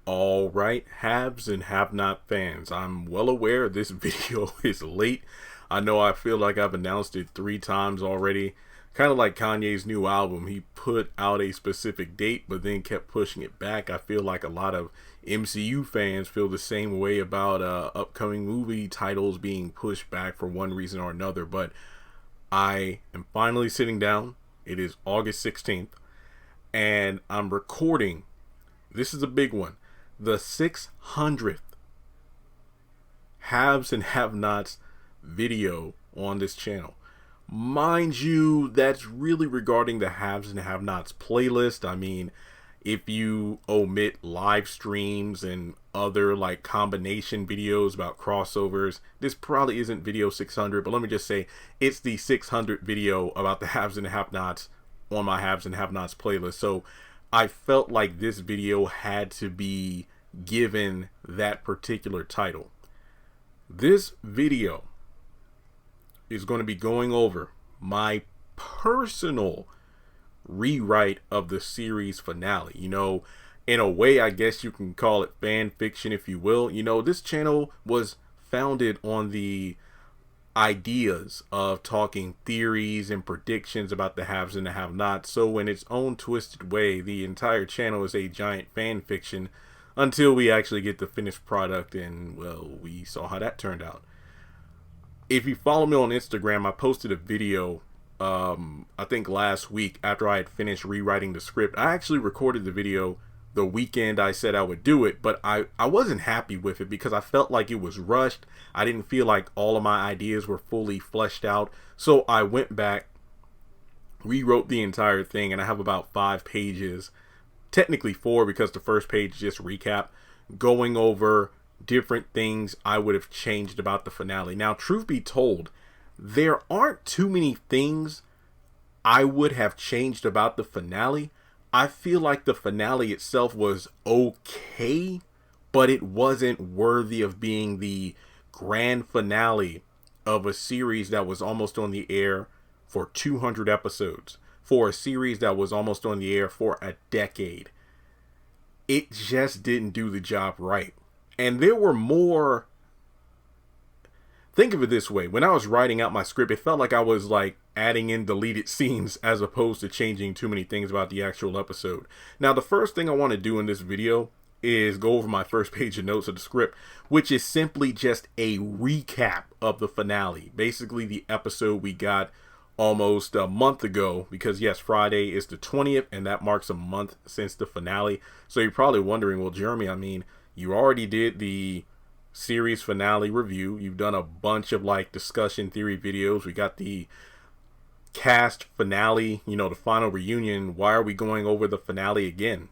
All right, haves and have not fans. I'm well aware this video is late. I know I feel like I've announced it 3 times already. Kind of like Kanye's new album. He put out a specific date, but then kept pushing it back. I feel like a lot of MCU fans feel the same way about upcoming movie titles being pushed back for one reason or another. But I am finally sitting down. It is August 16th, and I'm recording. This is a big one. The 600th haves and have-nots video on this channel. Mind you, that's really regarding the haves and have-nots playlist. I mean, if you omit live streams and other like combination videos about crossovers, this probably isn't video 600, but let me just say it's the 600th video about the haves and have-nots on my haves and have-nots playlist. So I felt like this video had to be given that particular title. This video is going to be going over my personal rewrite of the series finale. You know, in a way, I guess you can call it fan fiction, if you will. You know, this channel was founded on the ideas of talking theories and predictions about the haves and the have-nots. So in its own twisted way, the entire channel is a giant fan fiction until we actually get the finished product, and well, we saw how that turned out. If you follow me on Instagram, I posted a video I think last week after I had finished rewriting the script. I actually recorded the video the weekend I said I would do it, but I wasn't happy with it because I felt like it was rushed. I didn't feel like all of my ideas were fully fleshed out. So I went back, rewrote the entire thing, and I have about 5 pages, technically 4 because the first page is just recap, going over different things I would have changed about the finale. Now, truth be told, there aren't too many things I would have changed about the finale. I feel like the finale itself was okay, but it wasn't worthy of being the grand finale of a series that was almost on the air for 200 episodes, for a series that was almost on the air for a decade. It just didn't do the job right. And there were more. Think of it this way. When I was writing out my script, it felt like I was like adding in deleted scenes as opposed to changing too many things about the actual episode. Now, the first thing I want to do in this video is go over my first page of notes of the script, which is simply just a recap of the finale. Basically, the episode we got almost a month ago, because yes, Friday is the 20th, and that marks a month since the finale. So you're probably wondering, well, Jeremy, I mean, you already did the series finale review. You've done a bunch of like discussion theory videos. We got the cast finale, you know, the final reunion. Why are we going over the finale again?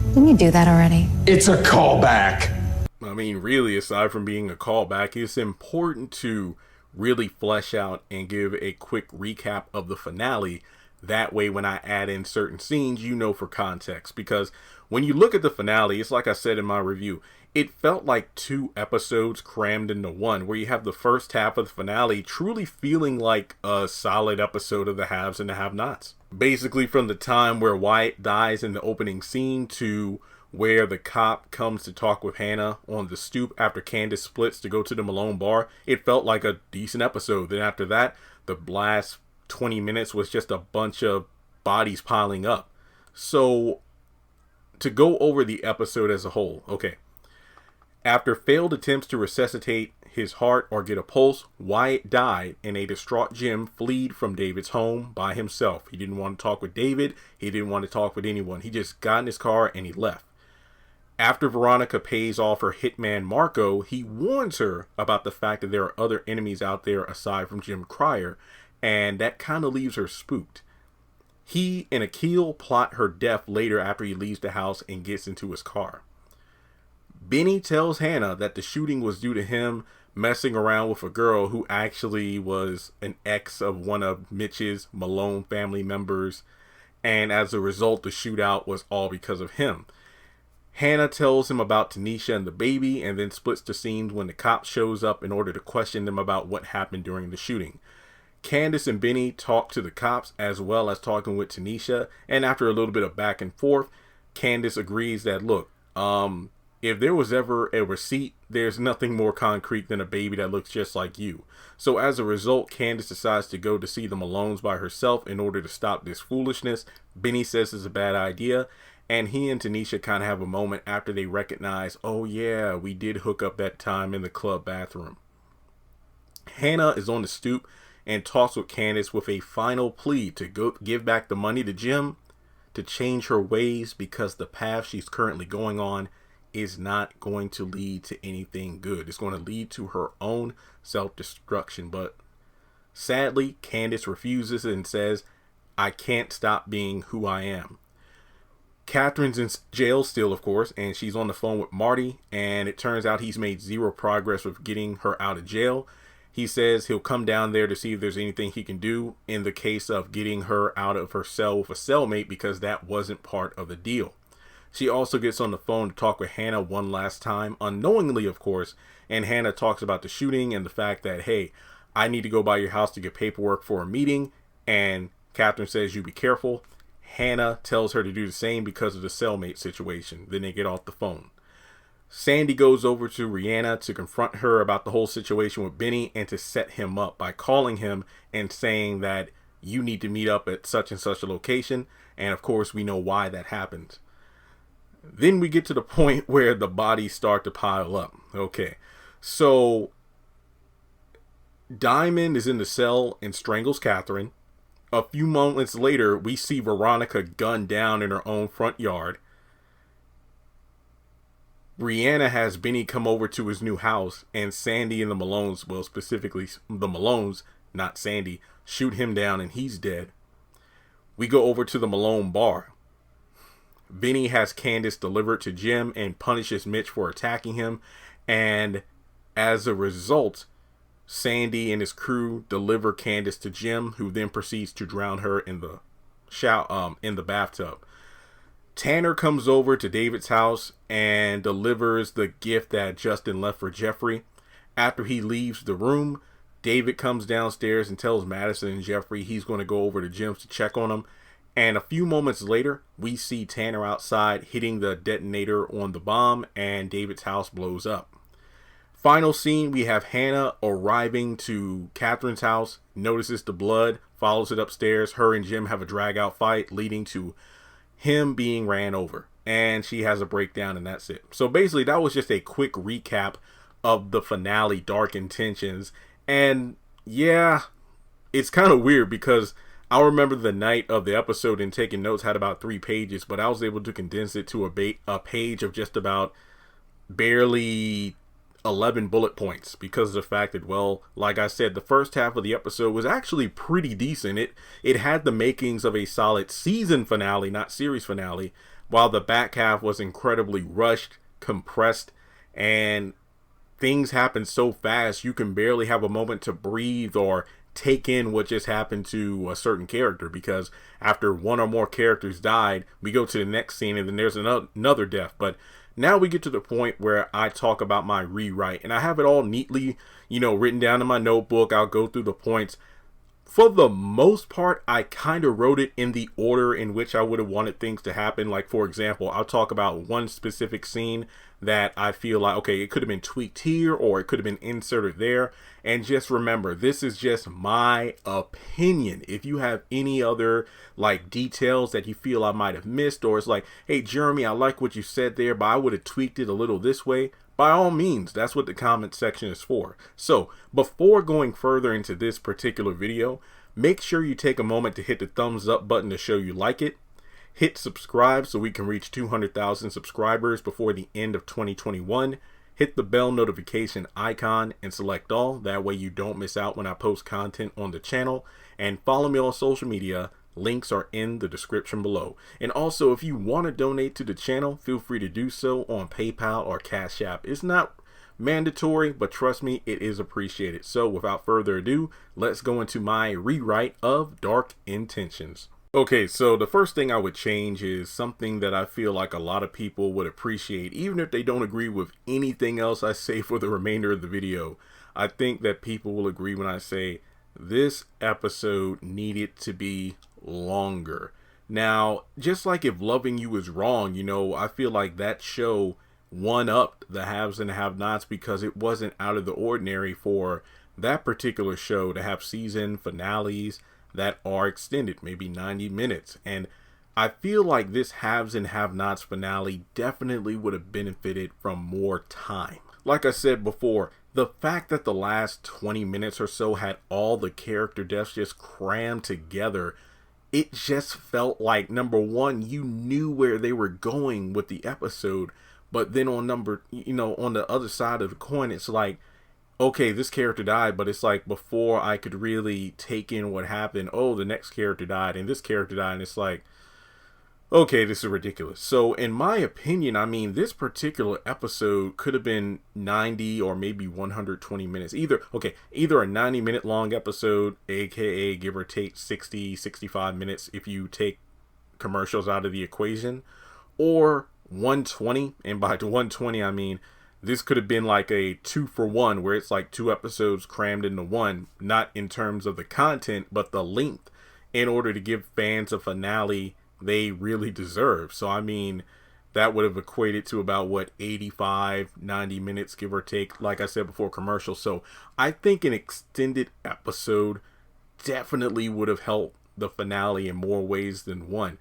Didn't you do that already? It's a callback. I mean, really, aside from being a callback, it's important to really flesh out and give a quick recap of the finale. That way, when I add in certain scenes, you know, for context. Because when you look at the finale, it's like I said in my review, it felt like 2 episodes crammed into one, where you have the first half of the finale truly feeling like a solid episode of the haves and the have-nots. Basically, from the time where Wyatt dies in the opening scene to where the cop comes to talk with Hannah on the stoop after Candace splits to go to the Malone bar, it felt like a decent episode. Then after that, the last 20 minutes was just a bunch of bodies piling up. So to go over the episode as a whole, okay. After failed attempts to resuscitate his heart or get a pulse, Wyatt died, and a distraught Jim fled from David's home by himself. He didn't want to talk with David. He didn't want to talk with anyone. He just got in his car and he left. After Veronica pays off her hitman Marco, he warns her about the fact that there are other enemies out there aside from Jim Cryer, and that kind of leaves her spooked. He and Akil plot her death later after he leaves the house and gets into his car. Benny tells Hannah that the shooting was due to him messing around with a girl who actually was an ex of one of Mitch's Malone family members, and as a result, the shootout was all because of him. Hannah tells him about Tanisha and the baby, and then splits the scenes when the cop shows up in order to question them about what happened during the shooting. Candace and Benny talk to the cops as well as talking with Tanisha, and after a little bit of back and forth, Candace agrees that, look, If there was ever a receipt, there's nothing more concrete than a baby that looks just like you. So as a result, Candace decides to go to see the Malones by herself in order to stop this foolishness. Benny says it's a bad idea, and he and Tanisha kind of have a moment after they recognize, oh yeah, we did hook up that time in the club bathroom. Hannah is on the stoop and talks with Candace with a final plea to go give back the money to Jim, to change her ways, because the path she's currently going on is not going to lead to anything good. It's going to lead to her own self-destruction. But sadly, Candace refuses and says, I can't stop being who I am. Catherine's in jail still, of course, and she's on the phone with Marty, and it turns out he's made zero progress with getting her out of jail. He says he'll come down there to see if there's anything he can do in the case of getting her out of her cell with a cellmate, because that wasn't part of the deal. She also gets on the phone to talk with Hannah one last time, unknowingly, of course, and Hannah talks about the shooting and the fact that, hey, I need to go by your house to get paperwork for a meeting, and Catherine says, you be careful. Hannah tells her to do the same because of the cellmate situation. Then they get off the phone. Sandy goes over to Rihanna to confront her about the whole situation with Benny and to set him up by calling him and saying that you need to meet up at such and such a location. And of course, we know why that happens. Then we get to the point where the bodies start to pile up. Okay, so Diamond is in the cell and strangles Catherine. A few moments later, we see Veronica gunned down in her own front yard. Rihanna has Benny come over to his new house, and Sandy and the Malones, well, specifically the Malones, not Sandy, shoot him down and he's dead. We go over to the Malone bar. Benny has Candace delivered to Jim and punishes Mitch for attacking him, and as a result, Sandy and his crew deliver Candace to Jim, who then proceeds to drown her in the bathtub. Tanner comes over to David's house and delivers the gift that Justin left for Jeffrey. After he leaves the room, David comes downstairs and tells Madison and Jeffrey he's going to go over to Jim's to check on him. And a few moments later, we see Tanner outside hitting the detonator on the bomb, and David's house blows up. Final scene, we have Hannah arriving to Catherine's house, notices the blood, follows it upstairs. Her and Jim have a drag out fight leading to him being ran over, and she has a breakdown, and that's it. So basically, that was just a quick recap of the finale, Dark Intentions. And yeah, it's kind of weird because I remember the night of the episode and taking notes had about 3 pages, but I was able to condense it to a page of just about barely 11 bullet points because of the fact that, well, like I said, the first half of the episode was actually pretty decent. It had the makings of a solid season finale, not series finale, while the back half was incredibly rushed, compressed, and things happen so fast you can barely have a moment to breathe or take in what just happened to a certain character, because after one or more characters died, we go to the next scene and then there's another death. But now we get to the point where I talk about my rewrite, and I have it all neatly, written down in my notebook. I'll go through the points. For the most part, I kind of wrote it in the order in which I would have wanted things to happen. Like, for example, I'll talk about one specific scene that I feel like, okay, it could have been tweaked here or it could have been inserted there. And just remember, this is just my opinion. If you have any other details that you feel I might have missed, or it's like, hey, Jeremy, I like what you said there, but I would have tweaked it a little this way, by all means, that's what the comment section is for. So before going further into this particular video, make sure you take a moment to hit the thumbs up button to show you like it. Hit subscribe so we can reach 200,000 subscribers before the end of 2021. Hit the bell notification icon and select all. That way you don't miss out when I post content on the channel. And follow me on social media. Links are in the description below. And also, if you want to donate to the channel, feel free to do so on PayPal or Cash App. It's not mandatory, but trust me, it is appreciated. So without further ado, let's go into my rewrite of Dark Intentions. Okay, so the first thing I would change is something that I feel like a lot of people would appreciate, even if they don't agree with anything else I say for the remainder of the video. I think that people will agree when I say this episode needed to be longer. Now, just like If Loving You Is Wrong, I feel like that show one up the haves and have nots because it wasn't out of the ordinary for that particular show to have season finales that are extended, maybe 90 minutes. And I feel like this haves and have nots finale definitely would have benefited from more time. Like I said before, the fact that the last 20 minutes or so had all the character deaths just crammed together, it just felt like, number one, you knew where they were going with the episode, but then on the other side of the coin, it's like, okay, this character died, but it's like before I could really take in what happened, oh, the next character died and this character died, and it's like, okay, this is ridiculous. So in my opinion, I mean, this particular episode could have been 90 or maybe 120 minutes. Either a 90-minute long episode, aka give or take 65 minutes if you take commercials out of the equation, or 120. And by 120, I mean, this could have been like a 2-for-1 where it's like 2 episodes crammed into one, not in terms of the content, but the length, in order to give fans a finale they really deserve. So I mean, that would have equated to about 85-90 minutes, give or take, like I said before, commercials. So I think an extended episode definitely would have helped the finale in more ways than one.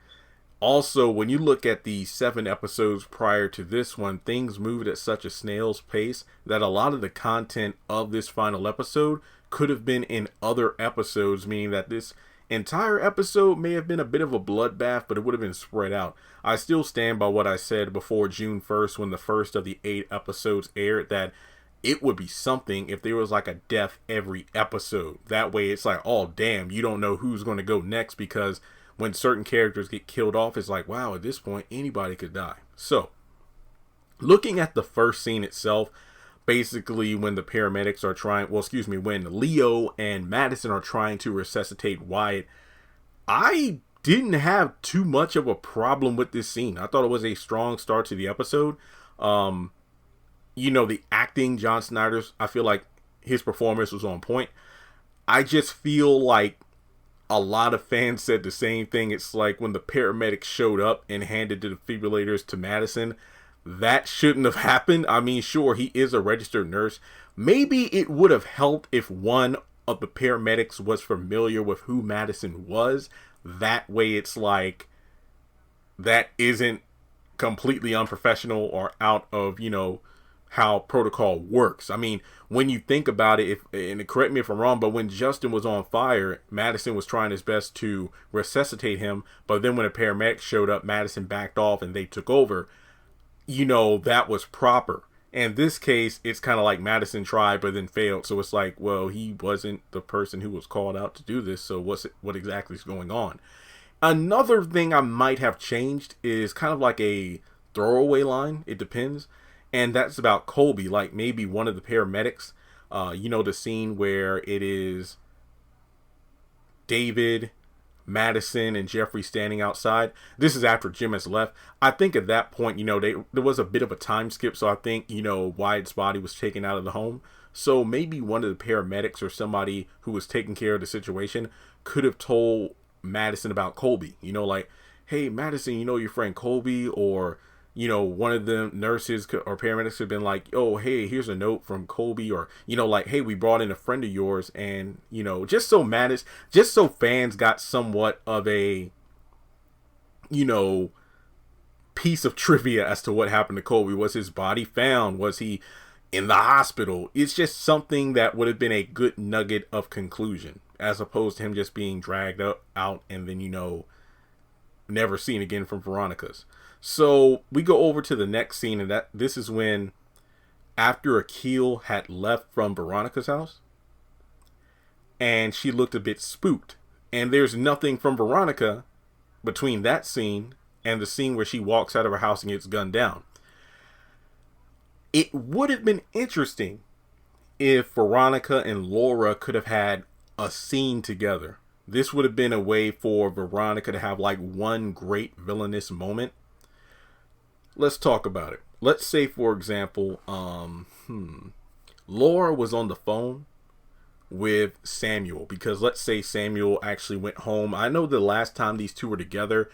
Also, when you look at the 7 episodes prior to this one, things moved at such a snail's pace that a lot of the content of this final episode could have been in other episodes, meaning that this entire episode may have been a bit of a bloodbath, but it would have been spread out. I still stand by what I said before June 1st when the first of the 8 episodes aired, that it would be something if there was like a death every episode. That way it's like, oh damn, you don't know who's going to go next, because when certain characters get killed off, it's like, wow, at this point anybody could die. So looking at the first scene itself, basically when the paramedics are when Leo and Madison are trying to resuscitate Wyatt, I didn't have too much of a problem with this scene. I thought it was a strong start to the episode. The acting, John Snyder's, I feel like his performance was on point. I just feel like a lot of fans said the same thing. It's like when the paramedics showed up and handed the defibrillators to Madison, that shouldn't have happened. I mean, sure, he is a registered nurse. Maybe it would have helped if one of the paramedics was familiar with who Madison was. That way it's like, that isn't completely unprofessional or out of, how protocol works. I mean, when you think about it, and correct me if I'm wrong, but when Justin was on fire, Madison was trying his best to resuscitate him. But then when a paramedic showed up, Madison backed off and they took over. That was proper. And this case, it's kind of like Madison tried but then failed. So it's like, well, he wasn't the person who was called out to do this. So what exactly is going on? Another thing I might have changed is kind of like a throwaway line. It depends. And that's about Colby. Like maybe one of the paramedics, the scene where it is David, Madison, and Jeffrey standing outside. This is after Jim has left. I think at that point, there was a bit of a time skip. So I think, Wyatt's body was taken out of the home. So maybe one of the paramedics or somebody who was taking care of the situation could have told Madison about Colby. Like, hey, Madison, your friend Colby, or, one of the nurses or paramedics have been like, oh, hey, here's a note from Colby, or, like, hey, we brought in a friend of yours, and, just so fans got somewhat of a, piece of trivia as to what happened to Colby. Was his body found? Was he in the hospital? It's just something that would have been a good nugget of conclusion, as opposed to him just being dragged out and then, never seen again from Veronica's. So we go over to the next scene, and this is when, after Akil had left from Veronica's house, and she looked a bit spooked. And there's nothing from Veronica between that scene and the scene where she walks out of her house and gets gunned down. It would have been interesting if Veronica and Laura could have had a scene together. This would have been a way for Veronica to have like one great villainous moment. Let's talk about it. Let's say, for example, Laura was on the phone with Samuel, because let's say Samuel actually went home. I know the last time these two were together,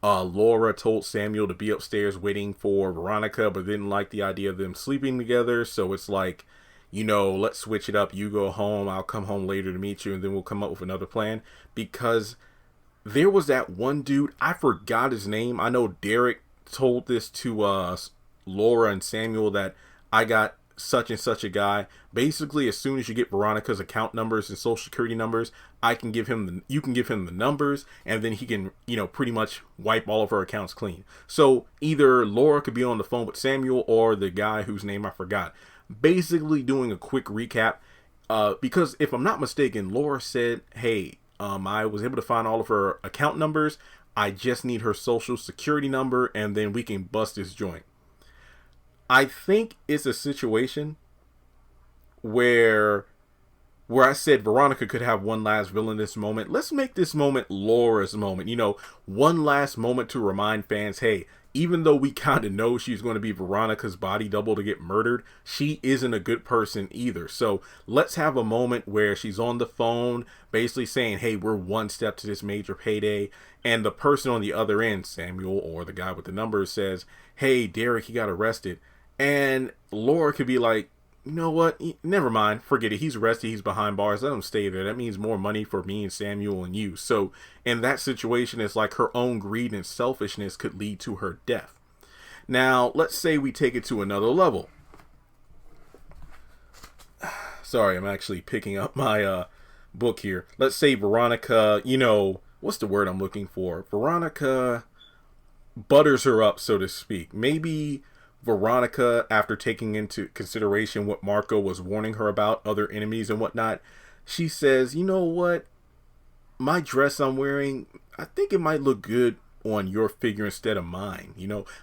Laura told Samuel to be upstairs waiting for Veronica, but didn't like the idea of them sleeping together. So it's like, let's switch it up. You go home, I'll come home later to meet you, and then we'll come up with another plan. Because there was that one dude, I forgot his name. I know Derek told this to Laura and Samuel, that I got such and such a guy. Basically, as soon as you get Veronica's account numbers and social security numbers, you can give him the numbers, and then he can, pretty much wipe all of her accounts clean. So either Laura could be on the phone with Samuel or the guy whose name I forgot. Basically doing a quick recap, because if I'm not mistaken, Laura said, hey, I was able to find all of her account numbers. I just need her social security number, and then we can bust this joint. I think it's a situation where I said Veronica could have one last villainous moment. Let's make this moment Laura's moment. One last moment to remind fans, hey, even though we kind of know she's going to be Veronica's body double to get murdered, she isn't a good person either. So let's have a moment where she's on the phone basically saying, hey, we're one step to this major payday. And the person on the other end, Samuel or the guy with the numbers, says, hey, Derek, he got arrested. And Laura could be like, you know what? Never mind. Forget it. He's arrested. He's behind bars. Let him stay there. That means more money for me and Samuel and you. So in that situation, it's like her own greed and selfishness could lead to her death. Now, let's say we take it to another level. Sorry, I'm actually picking up my book here. Let's say Veronica, what's the word I'm looking for? Veronica butters her up, so to speak. Maybe Veronica, after taking into consideration what Marco was warning her about, other enemies and whatnot, she says, you know what? My dress I'm wearing, I think it might look good on your figure instead of mine.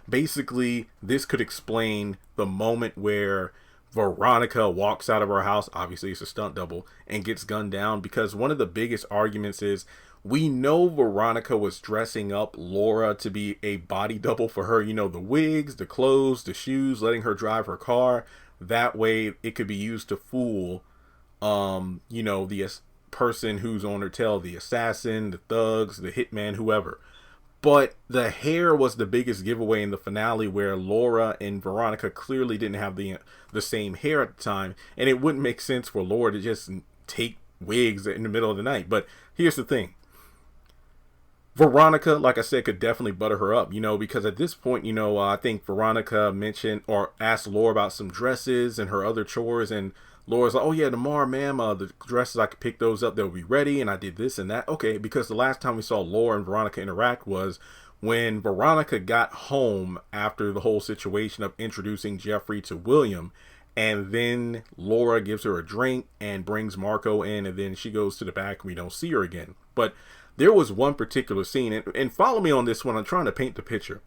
Basically, this could explain the moment where Veronica walks out of her house. Obviously, it's a stunt double, and gets gunned down, because one of the biggest arguments is, we know Veronica was dressing up Laura to be a body double for her. The wigs, the clothes, the shoes, letting her drive her car. That way it could be used to fool, the person who's on her tail, the assassin, the thugs, the hitman, whoever. But the hair was the biggest giveaway in the finale, where Laura and Veronica clearly didn't have the same hair at the time. And it wouldn't make sense for Laura to just take wigs in the middle of the night. But here's the thing. Veronica, like I said, could definitely butter her up, because at this point, I think Veronica mentioned or asked Laura about some dresses and her other chores, and Laura's like, oh yeah, tomorrow, ma'am, the dresses, I could pick those up, they'll be ready, and I did this and that. Okay, because the last time we saw Laura and Veronica interact was when Veronica got home after the whole situation of introducing Jeffrey to William, and then Laura gives her a drink and brings Marco in, and then she goes to the back and we don't see her again. But there was one particular scene, and follow me on this one, I'm trying to paint the picture.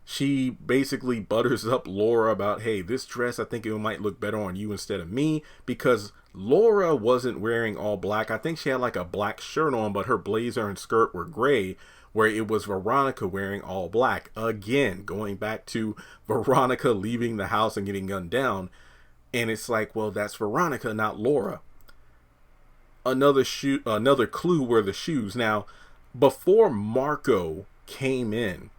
She basically butters up Laura about, hey, this dress, I think it might look better on you instead of me, because Laura wasn't wearing all black. I think she had like a black shirt on, but her blazer and skirt were gray, where it was Veronica wearing all black. Again, going back to Veronica leaving the house and getting gunned down, and it's like, well, that's Veronica, not Laura. Another clue were the shoes. Now, before Marco came in,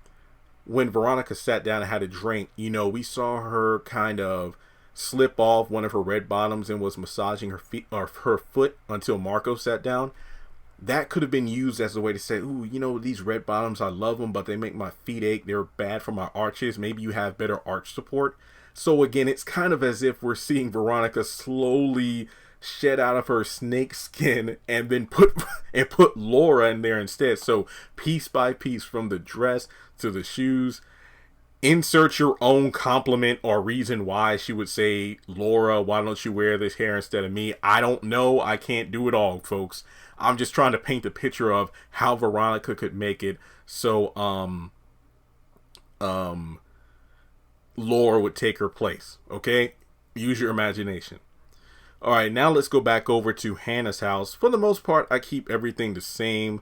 when Veronica sat down and had a drink, we saw her kind of slip off one of her red bottoms and was massaging her feet or her foot until Marco sat down. That could have been used as a way to say, ooh, these red bottoms, I love them, but they make my feet ache. They're bad for my arches. Maybe you have better arch support. So again, it's kind of as if we're seeing Veronica slowly shed out of her snake skin and then put Laura in there instead. So piece by piece, from the dress to the shoes, insert your own compliment or reason why she would say, Laura, why don't you wear this hair instead of me? I don't know. I can't do it all, folks. I'm just trying to paint the picture of how Veronica could make it so Laura would take her place. Okay, use your imagination. All right, now let's go back over to Hannah's house. For the most part, I keep everything the same,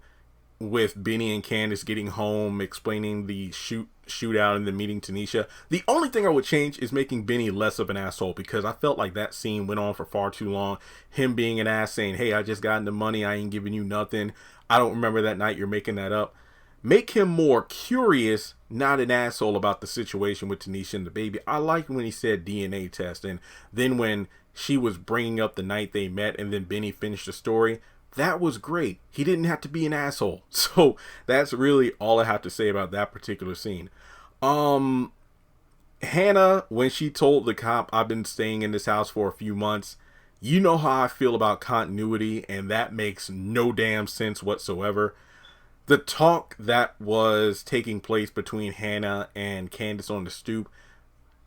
with Benny and Candace getting home, explaining the shoot shootout and then meeting Tanisha. The only thing I would change is making Benny less of an asshole, because I felt like that scene went on for far too long. Him being an ass, saying, hey, I just got into money, I ain't giving you nothing, I don't remember that night, you're making that up. Make him more curious, not an asshole about the situation with Tanisha and the baby. I liked when he said DNA test, and then when she was bringing up the night they met and then Benny finished the story, that was great. He didn't have to be an asshole. So that's really all I have to say about that particular scene. Hannah, when she told the cop, I've been staying in this house for a few months, you know how I feel about continuity, and that makes no damn sense whatsoever. The talk that was taking place between Hannah and Candace on the stoop,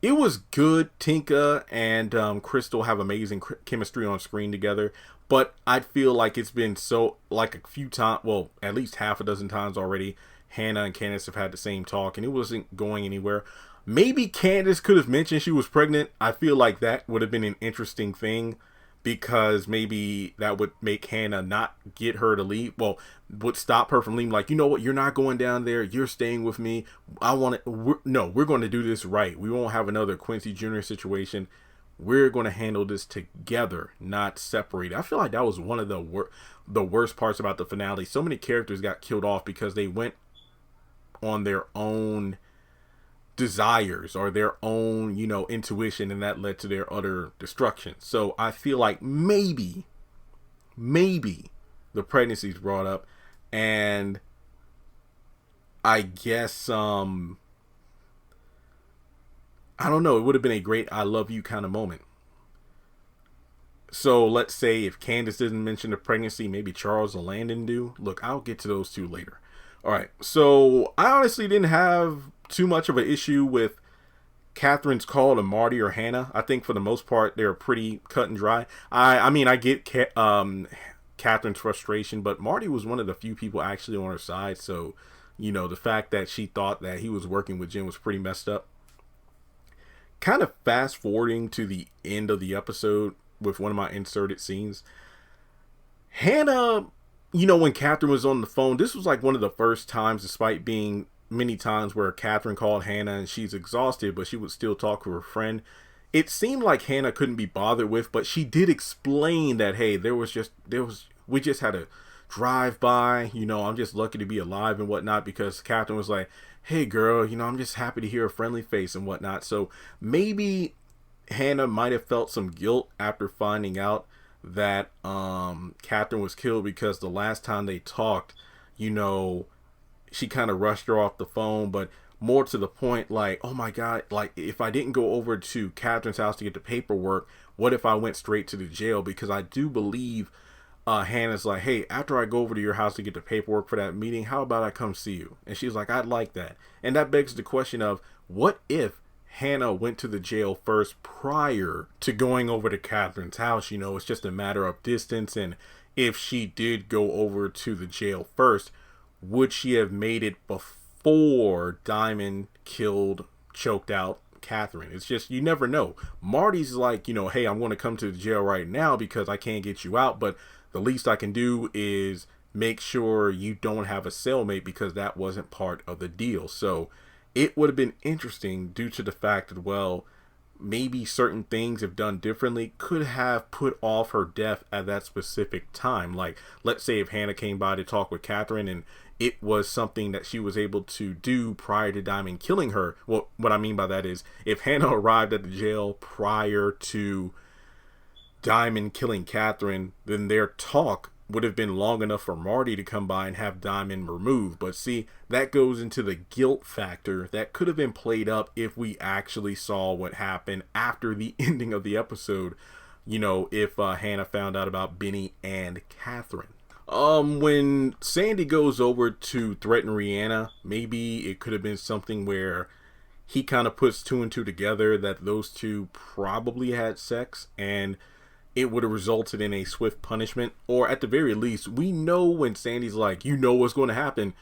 it was good. Tinka and Crystal have amazing chemistry on screen together, but I feel like it's been so, like a few times, well, at least half a dozen times already, Hannah and Candace have had the same talk, and it wasn't going anywhere. Maybe Candace could have mentioned she was pregnant. I feel like that would have been an interesting thing, because maybe that would make Hannah not get her to leave. Well, would stop her from leaving. Like, you know what? You're not going down there. You're staying with me. We're going to do this right. We won't have another Quincy Jr. situation. We're going to handle this together, not separate. I feel like that was one of the worst parts about the finale. So many characters got killed off because they went on their own desires or their own, intuition, and that led to their utter destruction. So I feel like maybe the pregnancy's brought up, and I guess I don't know, it would have been a great I love you kind of moment. So let's say if Candace didn't mention the pregnancy, maybe Charles or Landon do. Look, I'll get to those two later. All right, so I honestly didn't have too much of an issue with Catherine's call to Marty or Hannah. I think for the most part they're pretty cut and dry. I mean I get Catherine's frustration, but Marty was one of the few people actually on her side. So the fact that she thought that he was working with Jen was pretty messed up. Kind of fast forwarding to the end of the episode with one of my inserted scenes, Hannah, when Catherine was on the phone, this was like one of the first times, despite being many times where Catherine called Hannah and she's exhausted, but she would still talk to her friend. It seemed like Hannah couldn't be bothered with, but she did explain that, hey, we just had a drive by, I'm just lucky to be alive and whatnot, because Catherine was like, hey girl, I'm just happy to hear a friendly face and whatnot. So maybe Hannah might have felt some guilt after finding out that Catherine was killed, because the last time they talked, she kind of rushed her off the phone, but more to the point, like, oh my God, like if I didn't go over to Catherine's house to get the paperwork, what if I went straight to the jail? Because I do believe Hannah's like, hey, after I go over to your house to get the paperwork for that meeting, how about I come see you? And she's like, I'd like that. And that begs the question of, what if Hannah went to the jail first prior to going over to Catherine's house? It's just a matter of distance. And if she did go over to the jail first, would she have made it before Diamond choked out Catherine? It's just, you never know. Marty's like, hey, I'm going to come to the jail right now because I can't get you out, but the least I can do is make sure you don't have a cellmate, because that wasn't part of the deal. So it would have been interesting, due to the fact that, well, maybe certain things, if done differently, could have put off her death at that specific time. Like, let's say if Hannah came by to talk with Catherine and it was something that she was able to do prior to Diamond killing her. Well, what I mean by that is, if Hannah arrived at the jail prior to Diamond killing Catherine, then their talk would have been long enough for Marty to come by and have Diamond removed. But see, that goes into the guilt factor that could have been played up if we actually saw what happened after the ending of the episode, if Hannah found out about Benny and Catherine. When Sandy goes over to threaten Rihanna, maybe it could have been something where he kind of puts two and two together, that those two probably had sex, and it would have resulted in a swift punishment. Or at the very least, we know when Sandy's like, what's going to happen.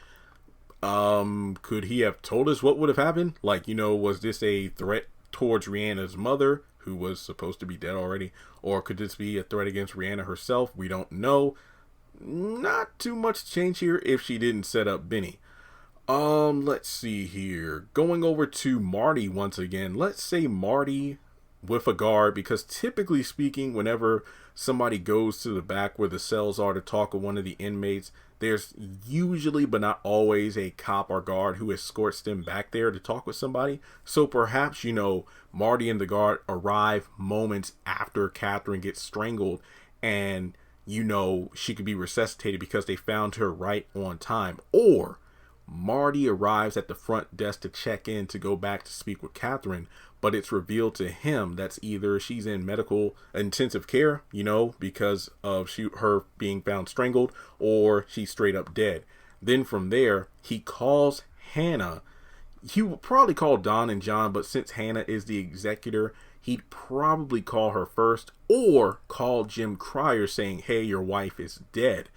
Could he have told us what would have happened? Like, was this a threat towards Rihanna's mother, who was supposed to be dead already? Or could this be a threat against Rihanna herself? We don't know. Not too much change here if she didn't set up Benny. Let's see here. Going over to Marty once again. Let's say Marty with a guard, because typically speaking, whenever somebody goes to the back where the cells are to talk with one of the inmates, there's usually, but not always, a cop or guard who escorts them back there to talk with somebody. So perhaps, Marty and the guard arrive moments after Catherine gets strangled, and she could be resuscitated because they found her right on time. Or Marty arrives at the front desk to check in to go back to speak with Catherine, but it's revealed to him that's either she's in medical intensive care, because of her being found strangled, or she's straight up dead. Then from there, he calls Hannah. He will probably call Don and John, but since Hannah is the executor, he'd probably call her first, or call Jim Cryer saying, hey, your wife is dead,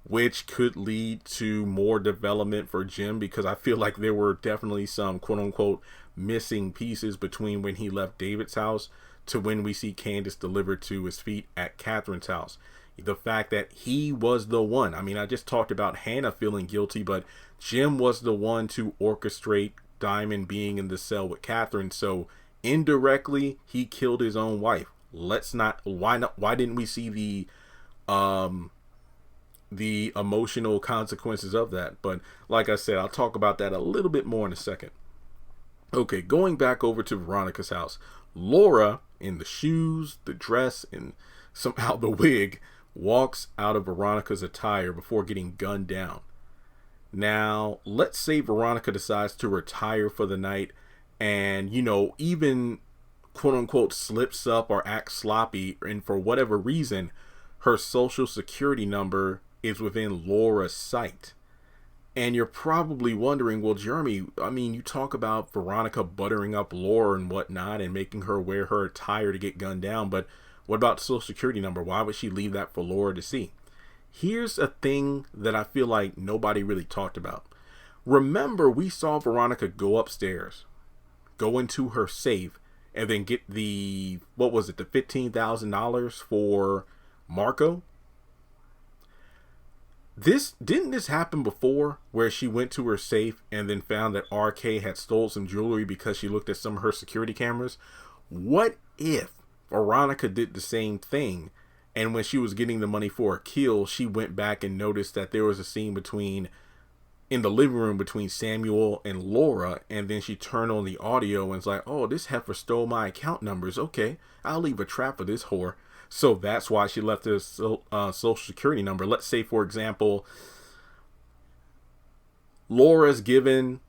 which could lead to more development for Jim, because I feel like there were definitely some quote unquote missing pieces between when he left David's house to when we see Candace delivered to his feet at Catherine's house. The fact that he was the one, I just talked about Hannah feeling guilty, but Jim was the one to orchestrate Diamond being in the cell with Catherine. So indirectly, he killed his own wife. Why didn't we see the emotional consequences of that? But like I said, I'll talk about that a little bit more in a second. Okay, going back over to Veronica's house, Laura, in the shoes, the dress, and somehow the wig, walks out of Veronica's attire before getting gunned down. Now, let's say Veronica decides to retire for the night and, even quote unquote slips up or acts sloppy, and for whatever reason, her social security number is within Laura's sight. And you're probably wondering, well, Jeremy, you talk about Veronica buttering up Laura and whatnot and making her wear her attire to get gunned down, but what about the social security number? Why would she leave that for Laura to see? Here's a thing that I feel like nobody really talked about. Remember, we saw Veronica go upstairs, go into her safe, and then get the $15,000 for Marco? Didn't this happen before, where she went to her safe and then found that RK had stole some jewelry because she looked at some of her security cameras? What if Veronica did the same thing, and when she was getting the money for a kill, she went back and noticed that there was a scene in the living room between Samuel and Laura, and then she turned on the audio and was like, oh, this heifer stole my account numbers. Okay, I'll leave a trap for this whore. So that's why she left her social security number. Let's say, for example, Laura's given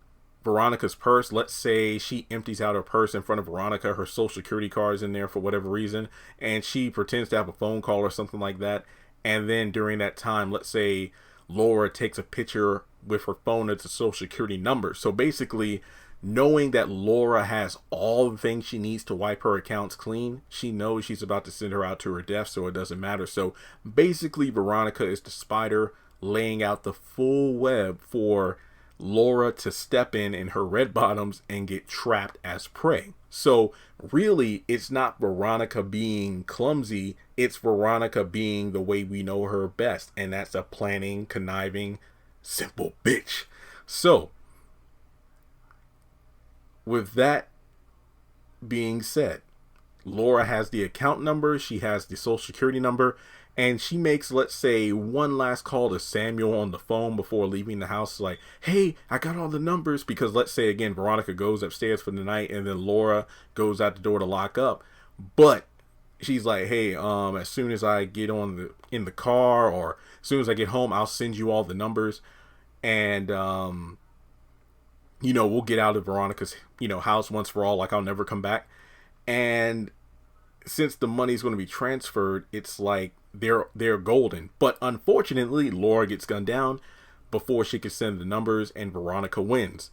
Veronica's purse. Let's say she empties out her purse in front of Veronica. Her social security card is in there for whatever reason, and she pretends to have a phone call or something like that. And then during that time, let's say Laura takes a picture with her phone as a social security number. So basically, knowing that Laura has all the things she needs to wipe her accounts clean, she knows she's about to send her out to her death, so it doesn't matter. So basically, Veronica is the spider laying out the full web for Laura to step in her red bottoms and get trapped as prey. So really, it's not Veronica being clumsy, it's Veronica being the way we know her best, and that's a planning, conniving, simple bitch. So with that being said, Laura has the account number, she has the social security number, and she makes, let's say, one last call to Samuel on the phone before leaving the house, like, hey, I got all the numbers, because let's say, again, Veronica goes upstairs for the night, and then Laura goes out the door to lock up, but she's like, hey, as soon as I get in the car, or as soon as I get home, I'll send you all the numbers, and we'll get out of Veronica's house once for all, like I'll never come back. And since the money's going to be transferred, it's like they're golden. But unfortunately, Laura gets gunned down before she can send the numbers, and Veronica wins.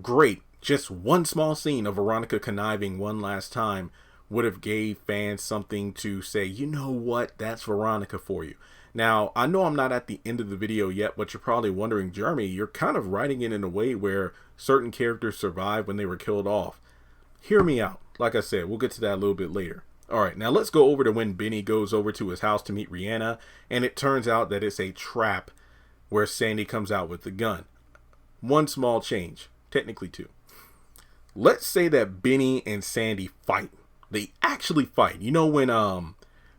Great. Just one small scene of Veronica conniving one last time would have gave fans something to say, you know what, that's Veronica for you. Now, I know I'm not at the end of the video yet, but you're probably wondering, Jeremy, you're kind of writing it in a way where certain characters survive when they were killed off. Hear me out. Like I said, we'll get to that a little bit later. All right, now let's go over to when Benny goes over to his house to meet Rihanna, and it turns out that it's a trap where Sandy comes out with the gun. one small change, technically two. Let's say that Benny and Sandy fight. They actually fight. You know when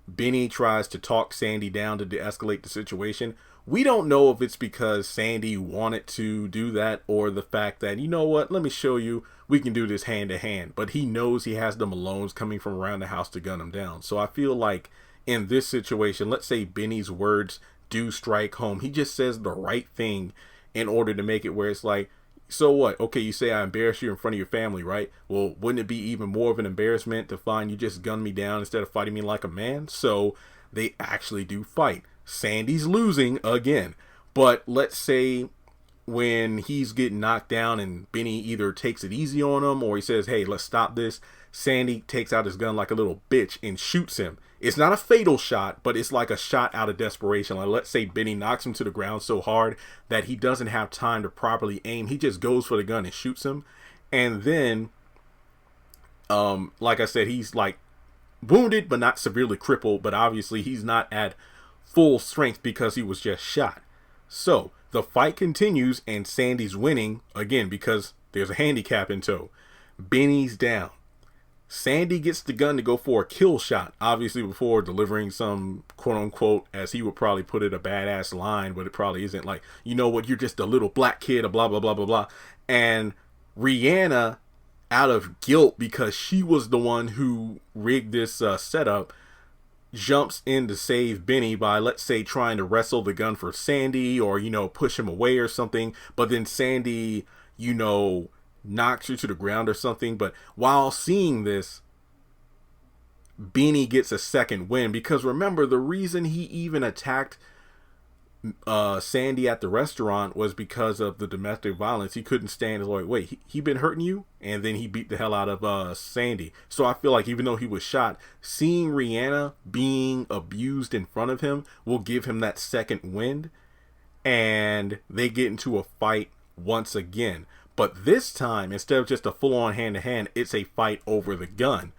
Benny tries to talk Sandy down to de-escalate the situation? We don't know if it's because Sandy wanted to do that or the fact that, you know what, let me show you, we can do this hand to hand. But he knows he has the Malones coming from around the house to gun him down. So I feel like in this situation, let's say Benny's words do strike home. He just says the right thing in order to make it where it's like, so what? Okay, you say I embarrass you in front of your family, right? Well, wouldn't it be even more of an embarrassment to find you just gunned me down instead of fighting me like a man? So they actually do fight. Sandy's losing again. But let's say when he's getting knocked down and Benny either takes it easy on him or he says, hey, let's stop this. Sandy takes out his gun like a little bitch and shoots him. It's not a fatal shot, but it's like a shot out of desperation. Like, let's say Benny knocks him to the ground so hard that he doesn't have time to properly aim. He just goes for the gun and shoots him. And then, like I said, he's like wounded, but not severely crippled. But obviously he's not at full strength because he was just shot. So the fight continues and Sandy's winning again because there's a handicap in tow. Benny's down. Sandy gets the gun to go for a kill shot, obviously before delivering some quote unquote, as he would probably put it, a badass line, but it probably isn't, like, you know what, you're just a little black kid, blah, blah, blah, blah, blah. And Rihanna, out of guilt because she was the one who rigged this setup, jumps in to save Benny by, let's say, trying to wrestle the gun for Sandy or, you know, push him away or something. But then Sandy, you know, knocks her to the ground or something. But while seeing this, Benny gets a second win because remember, the reason he even attacked Sandy at the restaurant was because of the domestic violence. He couldn't stand it. Like, wait, he been hurting you? And then he beat the hell out of Sandy. So I feel like even though he was shot, seeing Rihanna being abused in front of him will give him that second wind, and they get into a fight once again. But this time, instead of just a full-on hand-to-hand, it's a fight over the gun.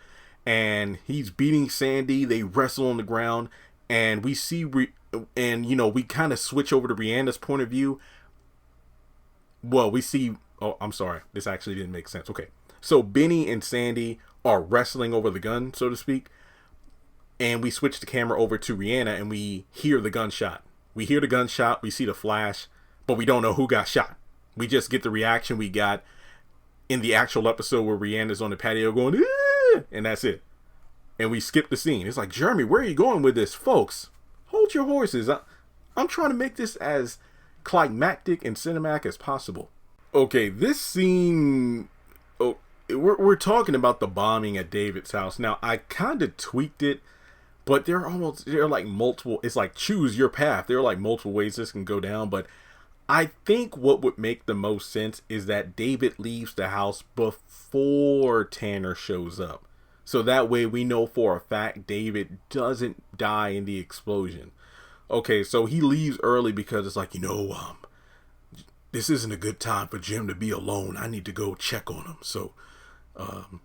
And he's beating Sandy. They wrestle on the ground. And we see, you know, we kind of switch over to Rihanna's point of view. Well, we see, oh, I'm sorry. This actually didn't make sense. Okay. So Benny and Sandy are wrestling over the gun, so to speak. And we switch the camera over to Rihanna and we hear the gunshot. We hear the gunshot. We see the flash. But we don't know who got shot. We just get the reaction we got in the actual episode where Rihanna's on the patio going, "Aah!" And that's it. And we skip the scene. It's like, Jeremy, where are you going with this? Folks, hold your horses. I'm trying to make this as climactic and cinematic as possible. Okay, this scene, we're talking about the bombing at David's house. Now, I kind of tweaked it, but there are like multiple, it's like choose your path. There are like multiple ways this can go down, but I think what would make the most sense is that David leaves the house before Tanner shows up. So that way we know for a fact David doesn't die in the explosion. Okay, so he leaves early because it's like, you know, this isn't a good time for Jim to be alone. I need to go check on him. So,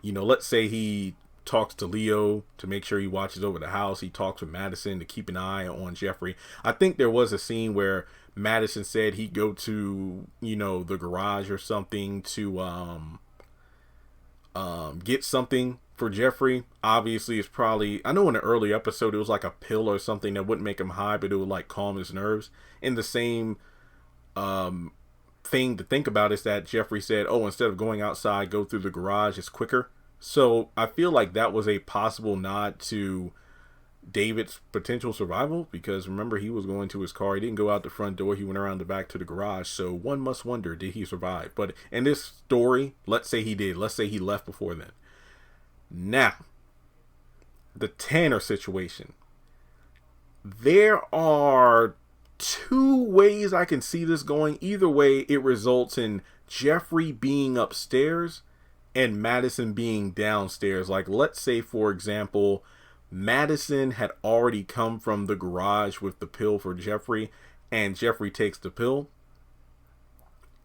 you know, let's say he talks to Leo to make sure he watches over the house. He talks with Madison to keep an eye on Jeffrey. I think there was a scene where Madison said he'd go to, you know, the garage or something to get something for Jeffrey. Obviously, it's probably, I know in an early episode it was like a pill or something that wouldn't make him high, but it would like calm his nerves. And the same thing to think about is that Jeffrey said, oh, instead of going outside, go through the garage, it's quicker. So I feel like that was a possible nod to David's potential survival, because remember, he was going to his car. He didn't go out the front door. He went around the back to the garage. So one must wonder, did he survive? But in this story, let's say he did. Let's say he left before then. Now, the Tanner situation. There are two ways I can see this going. Either way, it results in Jeffrey being upstairs and Madison being downstairs. Like, let's say, for example, Madison had already come from the garage with the pill for Jeffrey, and Jeffrey takes the pill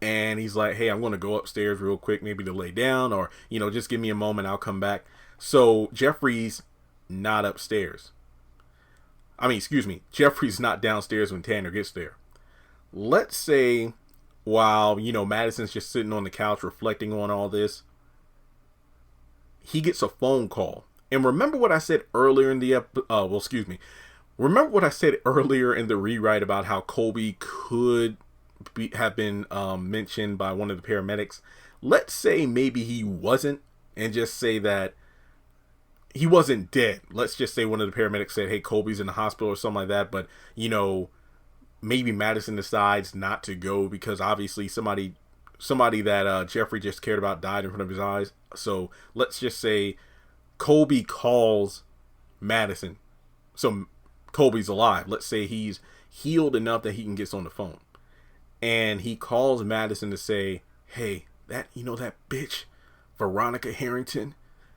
and he's like, hey, I'm going to go upstairs real quick, maybe to lay down, or, you know, just give me a moment, I'll come back. So Jeffrey's not upstairs. Jeffrey's not downstairs when Tanner gets there. Let's say while, you know, Madison's just sitting on the couch reflecting on all this, he gets a phone call. And remember what I said earlier in the remember what I said earlier in the rewrite about how Colby could have been mentioned by one of the paramedics. Let's say maybe he wasn't, and just say that he wasn't dead. Let's just say one of the paramedics said, hey, Colby's in the hospital or something like that. But, you know, maybe Madison decides not to go because obviously somebody that Jeffrey just cared about died in front of his eyes. So let's just say Colby calls Madison. So Colby's alive. Let's say he's healed enough that he can get on the phone. And he calls Madison to say, hey, that bitch, Veronica Harrington,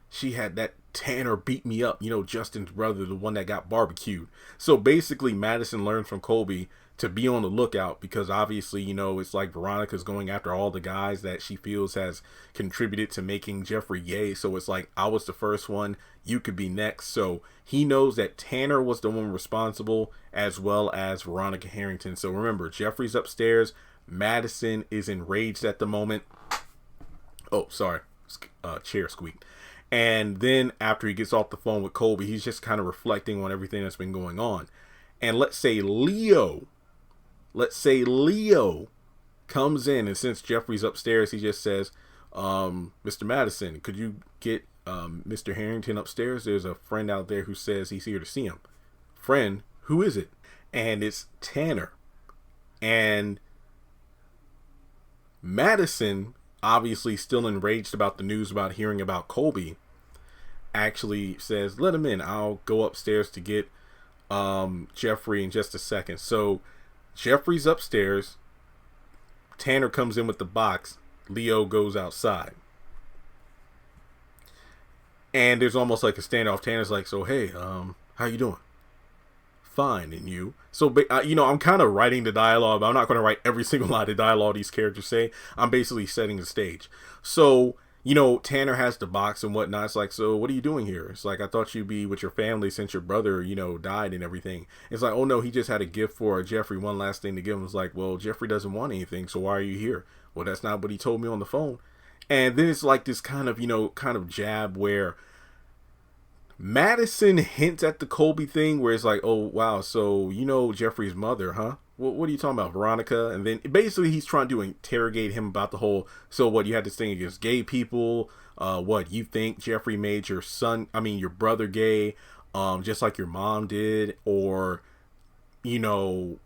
she had that Tanner beat me up, you know, Justin's brother, the one that got barbecued. So basically Madison learned from Colby to be on the lookout because obviously, you know, it's like Veronica's going after all the guys that she feels has contributed to making Jeffrey gay. So it's like, I was the first one, you could be next. So he knows that Tanner was the one responsible as well as Veronica Harrington. So remember, Jeffrey's upstairs. Madison is enraged at the moment. Oh, sorry. Chair squeaked. And then after he gets off the phone with Colby, he's just kind of reflecting on everything that's been going on. And let's say Leo comes in, and since Jeffrey's upstairs, he just says, Mr. Madison, could you get Mr. Harrington upstairs? There's a friend out there who says he's here to see him. Friend? Who is it? And it's Tanner. And Madison, obviously still enraged about the news about hearing about Colby, actually says, let him in. I'll go upstairs to get Jeffrey in just a second. So Jeffrey's upstairs. Tanner comes in with the box. Leo goes outside. And there's almost like a standoff. Tanner's like, so hey, how you doing? Fine, and you? So, you know, I'm kind of writing the dialogue, but I'm not going to write every single line of dialogue these characters say. I'm basically setting the stage. So, you know, Tanner has the box and whatnot. It's like, so what are you doing here? It's like, I thought you'd be with your family since your brother, you know, died and everything. It's like, oh no, he just had a gift for Jeffrey. One last thing to give him. It's like, well, Jeffrey doesn't want anything, so why are you here? Well, that's not what he told me on the phone. And then it's like this kind of jab where Madison hints at the Colby thing where it's like, oh, wow, so you know Jeffrey's mother, huh? What are you talking about, Veronica? And then basically he's trying to interrogate him about the whole, so what, you had this thing against gay people? What, you think Jeffrey made your brother gay, just like your mom did? Or, you know,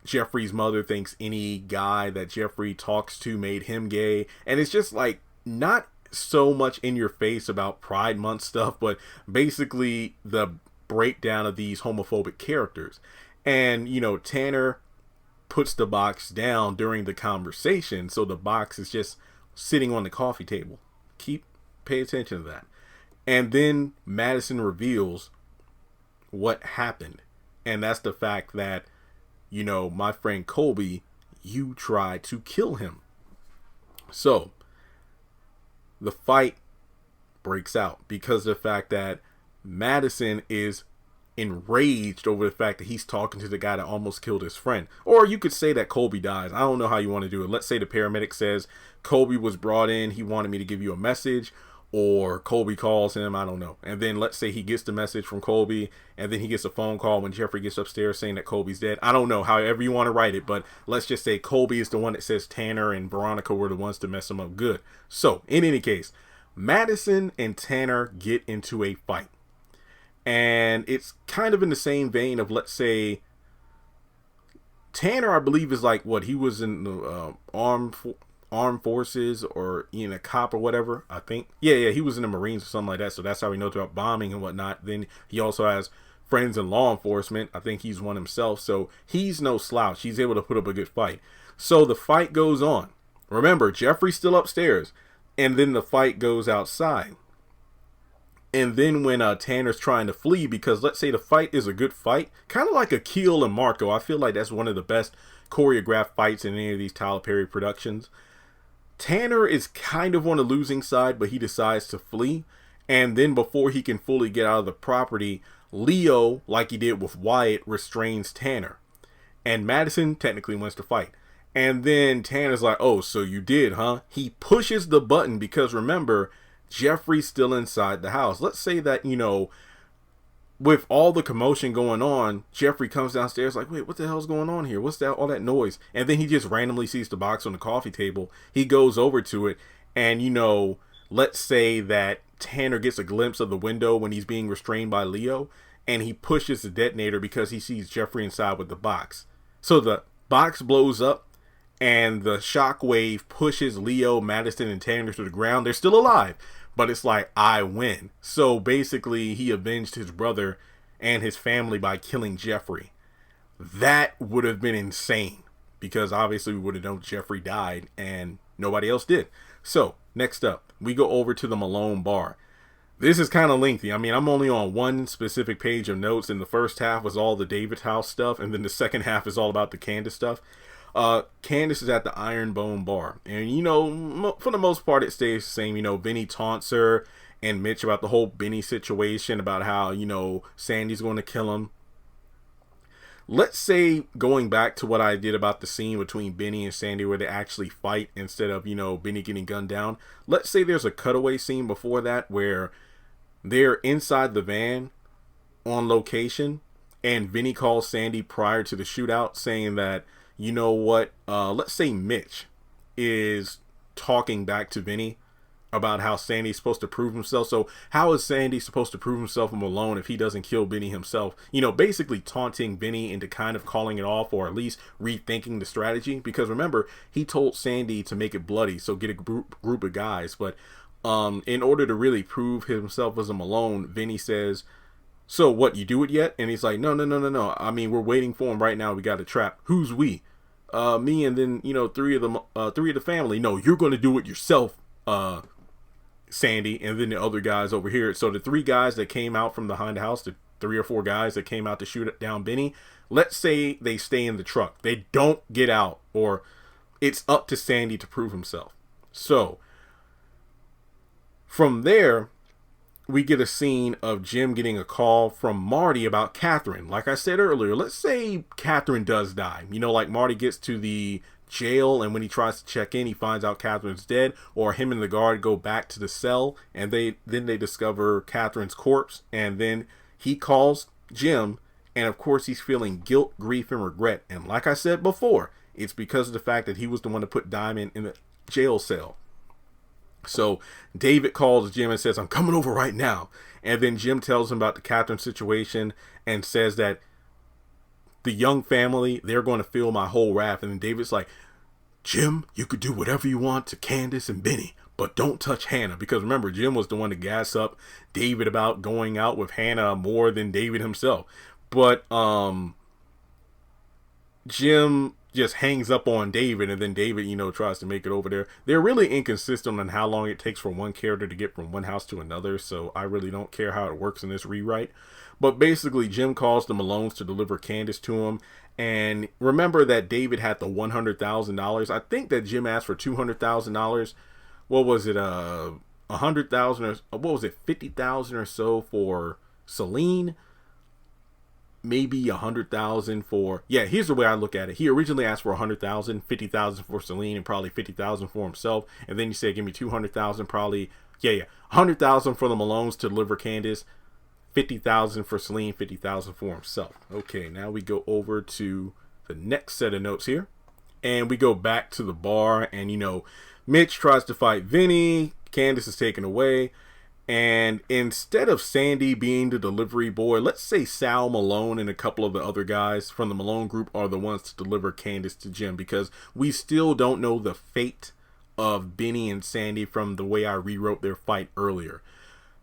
Jeffrey's mother thinks any guy that Jeffrey talks to made him gay. And it's just like, not so much in your face about Pride Month stuff, but basically the breakdown of these homophobic characters. And, you know, Tanner puts the box down during the conversation, so the box is just sitting on the coffee table. Pay attention to that. And then Madison reveals what happened, and that's the fact that, you know, my friend Colby, you tried to kill him. So the fight breaks out because of the fact that Madison is enraged over the fact that he's talking to the guy that almost killed his friend. Or you could say that Colby dies. I don't know how you want to do it. Let's say the paramedic says Colby was brought in, he wanted me to give you a message, or Colby calls him, I don't know. And then let's say he gets the message from Colby, and then he gets a phone call when Jeffrey gets upstairs saying that Colby's dead. I don't know, however you want to write it, but let's just say Colby is the one that says Tanner and Veronica were the ones to mess him up good. So, in any case, Madison and Tanner get into a fight. And it's kind of in the same vein of, let's say, Tanner, I believe, is like, what, he was in the armed forces, or a cop or whatever, I think. Yeah, he was in the Marines or something like that, so that's how he knows about bombing and whatnot. Then he also has friends in law enforcement. I think he's one himself, so he's no slouch. He's able to put up a good fight. So the fight goes on. Remember, Jeffrey's still upstairs, and then the fight goes outside. And then when Tanner's trying to flee, because let's say the fight is a good fight, kind of like Akil and Marco. I feel like that's one of the best choreographed fights in any of these Tyler Perry productions. Tanner is kind of on the losing side, but he decides to flee. And then before he can fully get out of the property, Leo, like he did with Wyatt, restrains Tanner. And Madison technically wins the fight. And then Tanner's like, oh, so you did, huh? He pushes the button because remember, Jeffrey's still inside the house. Let's say that, with all the commotion going on, Jeffrey comes downstairs like, wait, what the hell's going on here? What's that, all that noise? And then he just randomly sees the box on the coffee table. He goes over to it and, let's say that Tanner gets a glimpse of the window when he's being restrained by Leo and he pushes the detonator because he sees Jeffrey inside with the box. So the box blows up and the shockwave pushes Leo, Madison, and Tanner to the ground. They're still alive, but it's like, I win. So basically, he avenged his brother and his family by killing Jeffrey. That would have been insane because obviously we would have known Jeffrey died and nobody else did. So next up, we go over to the Malone bar. This is kind of lengthy. I mean, I'm only on one specific page of notes, and the first half was all the David House stuff, and then the second half is all about the Candace stuff. Candace is at the Iron Bone bar, and for the most part it stays the same. Vinny taunts her and Mitch about the whole Benny situation, about how Sandy's going to kill him. Let's say, going back to what I did about the scene between Benny and Sandy where they actually fight instead of Benny getting gunned down, let's say there's a cutaway scene before that where they're inside the van on location and Vinny calls Sandy prior to the shootout saying that, let's say Mitch is talking back to Vinny about how Sandy's supposed to prove himself. So how is Sandy supposed to prove himself alone if he doesn't kill Vinny himself? Basically taunting Vinny into kind of calling it off or at least rethinking the strategy. Because remember, he told Sandy to make it bloody, so get a group of guys. But in order to really prove himself as a Malone, Vinny says, so what, you do it yet? And he's like, no. I mean, we're waiting for him right now. We got a trap. Who's we? Me and then, three of the family. No, you're going to do it yourself, Sandy, and then the other guys over here. So the three guys that came out from behind the house, the 3 or 4 guys that came out to shoot down Benny, let's say they stay in the truck. They don't get out, or it's up to Sandy to prove himself. So from there, we get a scene of Jim getting a call from Marty about Catherine. Like I said earlier, let's say Catherine does die. Like Marty gets to the jail and when he tries to check in, he finds out Catherine's dead, or him and the guard go back to the cell and they discover Catherine's corpse, and then he calls Jim, and of course he's feeling guilt, grief, and regret. And like I said before, it's because of the fact that he was the one to put Diamond in the jail cell. So David calls Jim and says, I'm coming over right now. And then Jim tells him about the Catherine situation and says that the young family, they're going to feel my whole wrath. And then David's like, Jim, you could do whatever you want to Candace and Benny, but don't touch Hannah. Because remember, Jim was the one to gas up David about going out with Hannah more than David himself. But Jim just hangs up on David, and then David, tries to make it over there. They're really inconsistent on how long it takes for one character to get from one house to another, so I really don't care how it works in this rewrite. But basically, Jim calls the Malones to deliver Candace to him, and remember that David had the $100,000. I think that Jim asked for $200,000. What was it, $100,000, or what was it, $50,000 or so for Celine? Maybe 100,000 for, here's the way I look at it. He originally asked for 100,000, 50,000 for Celine, and probably 50,000 for himself. And then he said, give me 200,000, probably, 100,000 for the Malones to deliver Candace, 50,000 for Celine, 50,000 for himself. Okay, now we go over to the next set of notes here. And we go back to the bar, and Mitch tries to fight Vinny. Candace is taken away. And instead of Sandy being the delivery boy, let's say Sal Malone and a couple of the other guys from the Malone group are the ones to deliver Candace to Jim, because we still don't know the fate of Benny and Sandy from the way I rewrote their fight earlier.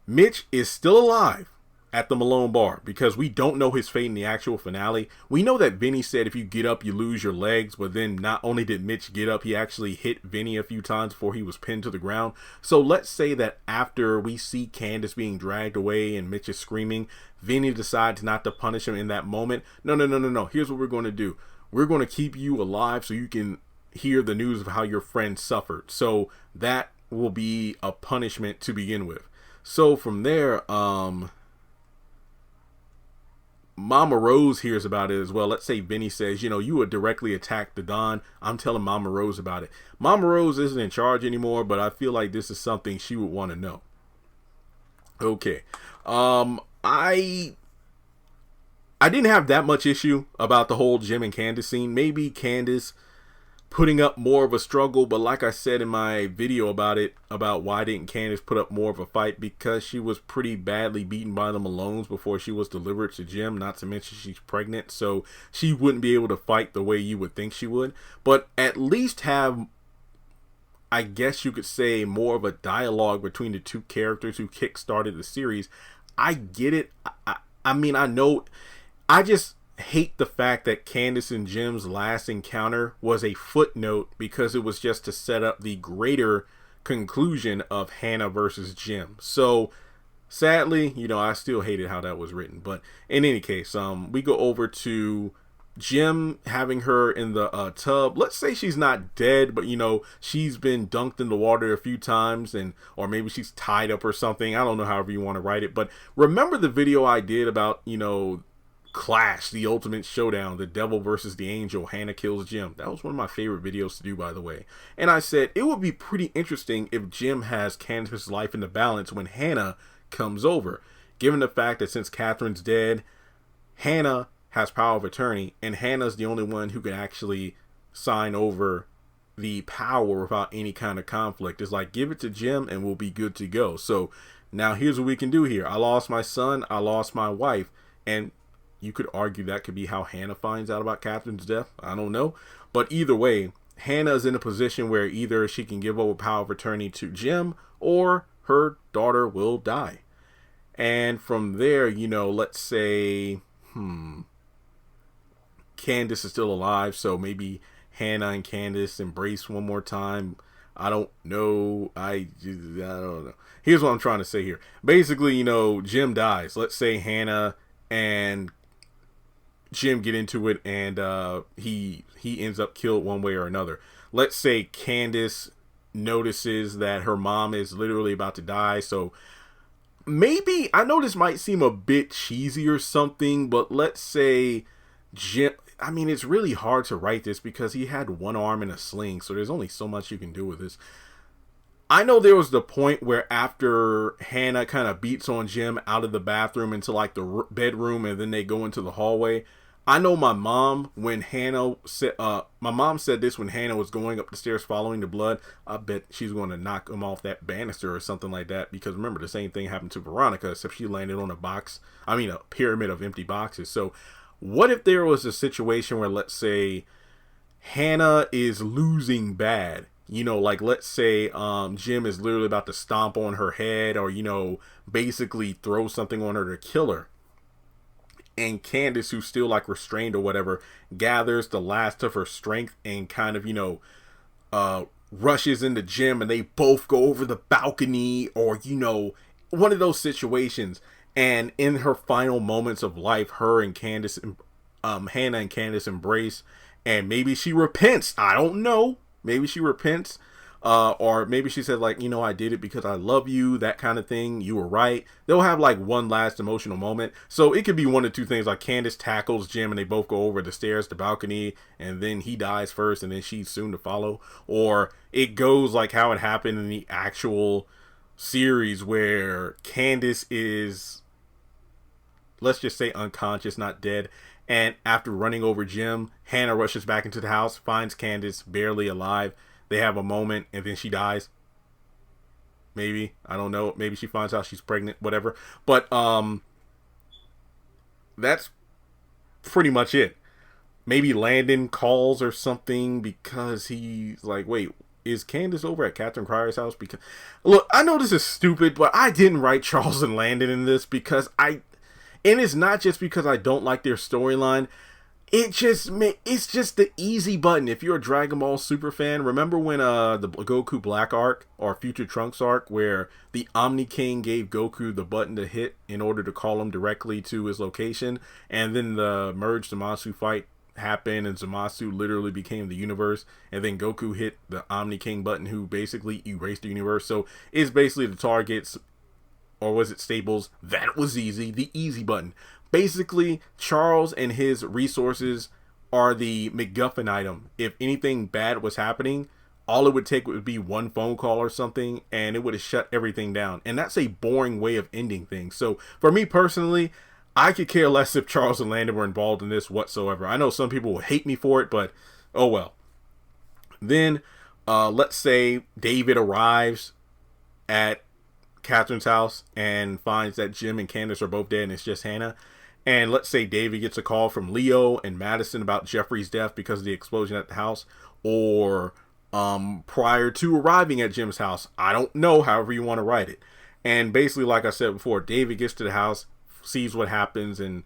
Mitch is still alive at the Malone bar because we don't know his fate in the actual finale. We know that Vinny said if you get up, you lose your legs, but then not only did Mitch get up, he actually hit Vinny a few times before he was pinned to the ground. So let's say that after we see Candace being dragged away and Mitch is screaming, Vinny decides not to punish him in that moment. No. Here's what we're going to do. We're going to keep you alive so you can hear the news of how your friend suffered. So that will be a punishment to begin with. So from there, Mama Rose hears about it as well. Let's say Vinny says, you know, you would directly attack the Don. I'm telling Mama Rose about it. Mama Rose isn't in charge anymore, but I feel like this is something she would want to know. Okay. I didn't have that much issue about the whole Jim and Candace scene. Maybe Candace putting up more of a struggle, but like I said in my video about it, about why didn't Candace put up more of a fight, because she was pretty badly beaten by the Malones before she was delivered to Jim, not to mention she's pregnant, so she wouldn't be able to fight the way you would think she would. But at least have, I guess you could say, more of a dialogue between the two characters who kick-started the series. I get it. I mean, I know. I just hate the fact that Candace and Jim's last encounter was a footnote, because it was just to set up the greater conclusion of Hannah versus Jim. So sadly, you know, I still hated how that was written. But in any case, we go over to Jim having her in the tub. Let's say she's not dead, but you know, she's been dunked in the water a few times, and or maybe she's tied up or something. I don't know, however you want to write it. But remember the video I did about, you know, Clash, the ultimate showdown, the devil versus the angel, Hannah kills Jim. That was one of my favorite videos to do, by the way. And I said it would be pretty interesting if Jim has Candace's life in the balance when Hannah comes over, given the fact that since Catherine's dead, Hannah has power of attorney, and Hannah's the only one who can actually sign over the power without any kind of conflict. It's like, give it to Jim and we'll be good to go. So now here's what we can do here. I lost my son, I lost my wife, and you could argue that could be how Hannah finds out about Catherine's death. I don't know. But either way, Hannah is in a position where either she can give over power of attorney to Jim, or her daughter will die. And from there, you know, let's say, Candace is still alive, so maybe Hannah and Candace embrace one more time. I don't know. I don't know. Here's what I'm trying to say here. Basically, you know, Jim dies. Let's say Hannah and Jim get into it, and he ends up killed one way or another. Let's say Candace notices that her mom is literally about to die, so maybe, I know this might seem a bit cheesy or something, but let's say Jim, I mean, it's really hard to write this because he had one arm in a sling, so there's only so much you can do with this. I know there was the point where after Hannah kind of beats on Jim out of the bathroom into like the bedroom, and then they go into the hallway. I know my mom, when Hannah said, my mom said this when Hannah was going up the stairs following the blood. I bet she's going to knock him off that banister or something like that, because remember, the same thing happened to Veronica, except she landed on a pyramid of empty boxes. So what if there was a situation where, let's say, Hannah is losing bad? You know, like, let's say Jim is literally about to stomp on her head, or, you know, basically throw something on her to kill her. And Candace, who's still like restrained or whatever, gathers the last of her strength and kind of, you know, rushes into Jim, and they both go over the balcony, or, you know, one of those situations. And in her final moments of life, her and Candace, Hannah and Candace embrace, and maybe she repents. I don't know. Maybe she repents, or maybe she said, like, you know, I did it because I love you, that kind of thing. You were right. They'll have like one last emotional moment. So it could be one of two things, like Candace tackles Jim and they both go over the stairs, the balcony, and then he dies first and then she's soon to follow. Or it goes like how it happened in the actual series, where Candace is, let's just say, unconscious, not dead. And after running over Jim, Hannah rushes back into the house, finds Candace barely alive. They have a moment, and then she dies. Maybe. I don't know. Maybe she finds out she's pregnant, whatever. But that's pretty much it. Maybe Landon calls or something, because he's like, wait, is Candace over at Catherine Cryer's house? Because, look, I know this is stupid, but I didn't write Charles and Landon in this because and it's not just because I don't like their storyline. It's just the easy button. If you're a Dragon Ball Super fan, remember when the Goku Black arc, or Future Trunks arc, where the Omni King gave Goku the button to hit in order to call him directly to his location, and then the Merge Zamasu fight happened, and Zamasu literally became the universe, and then Goku hit the Omni King button, who basically erased the universe. So it's basically the targets or was it Staples? That was easy. The easy button. Basically, Charles and his resources are the MacGuffin item. If anything bad was happening, all it would take would be one phone call or something, and it would have shut everything down. And that's a boring way of ending things. So for me personally, I could care less if Charles and Landon were involved in this whatsoever. I know some people will hate me for it, but oh well. Then let's say David arrives at Catherine's house and finds that Jim and Candace are both dead and it's just Hannah. And let's say David gets a call from Leo and Madison about Jeffrey's death because of the explosion at the house, or prior to arriving at Jim's house. I don't know, however you want to write it. And basically, like I said before, David gets to the house, sees what happens, and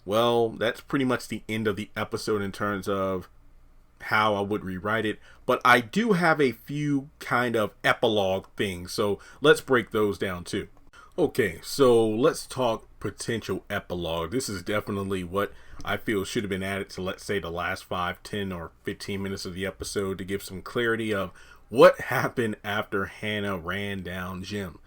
well, that's pretty much the end of the episode in terms of how I would rewrite it. But I do have a few kind of epilogue things, so let's break those down too. Okay, so let's talk potential epilogue. This is definitely what I feel should have been added to, let's say, the last 5, 10, or 15 minutes of the episode to give some clarity of what happened after Hannah ran down Jim.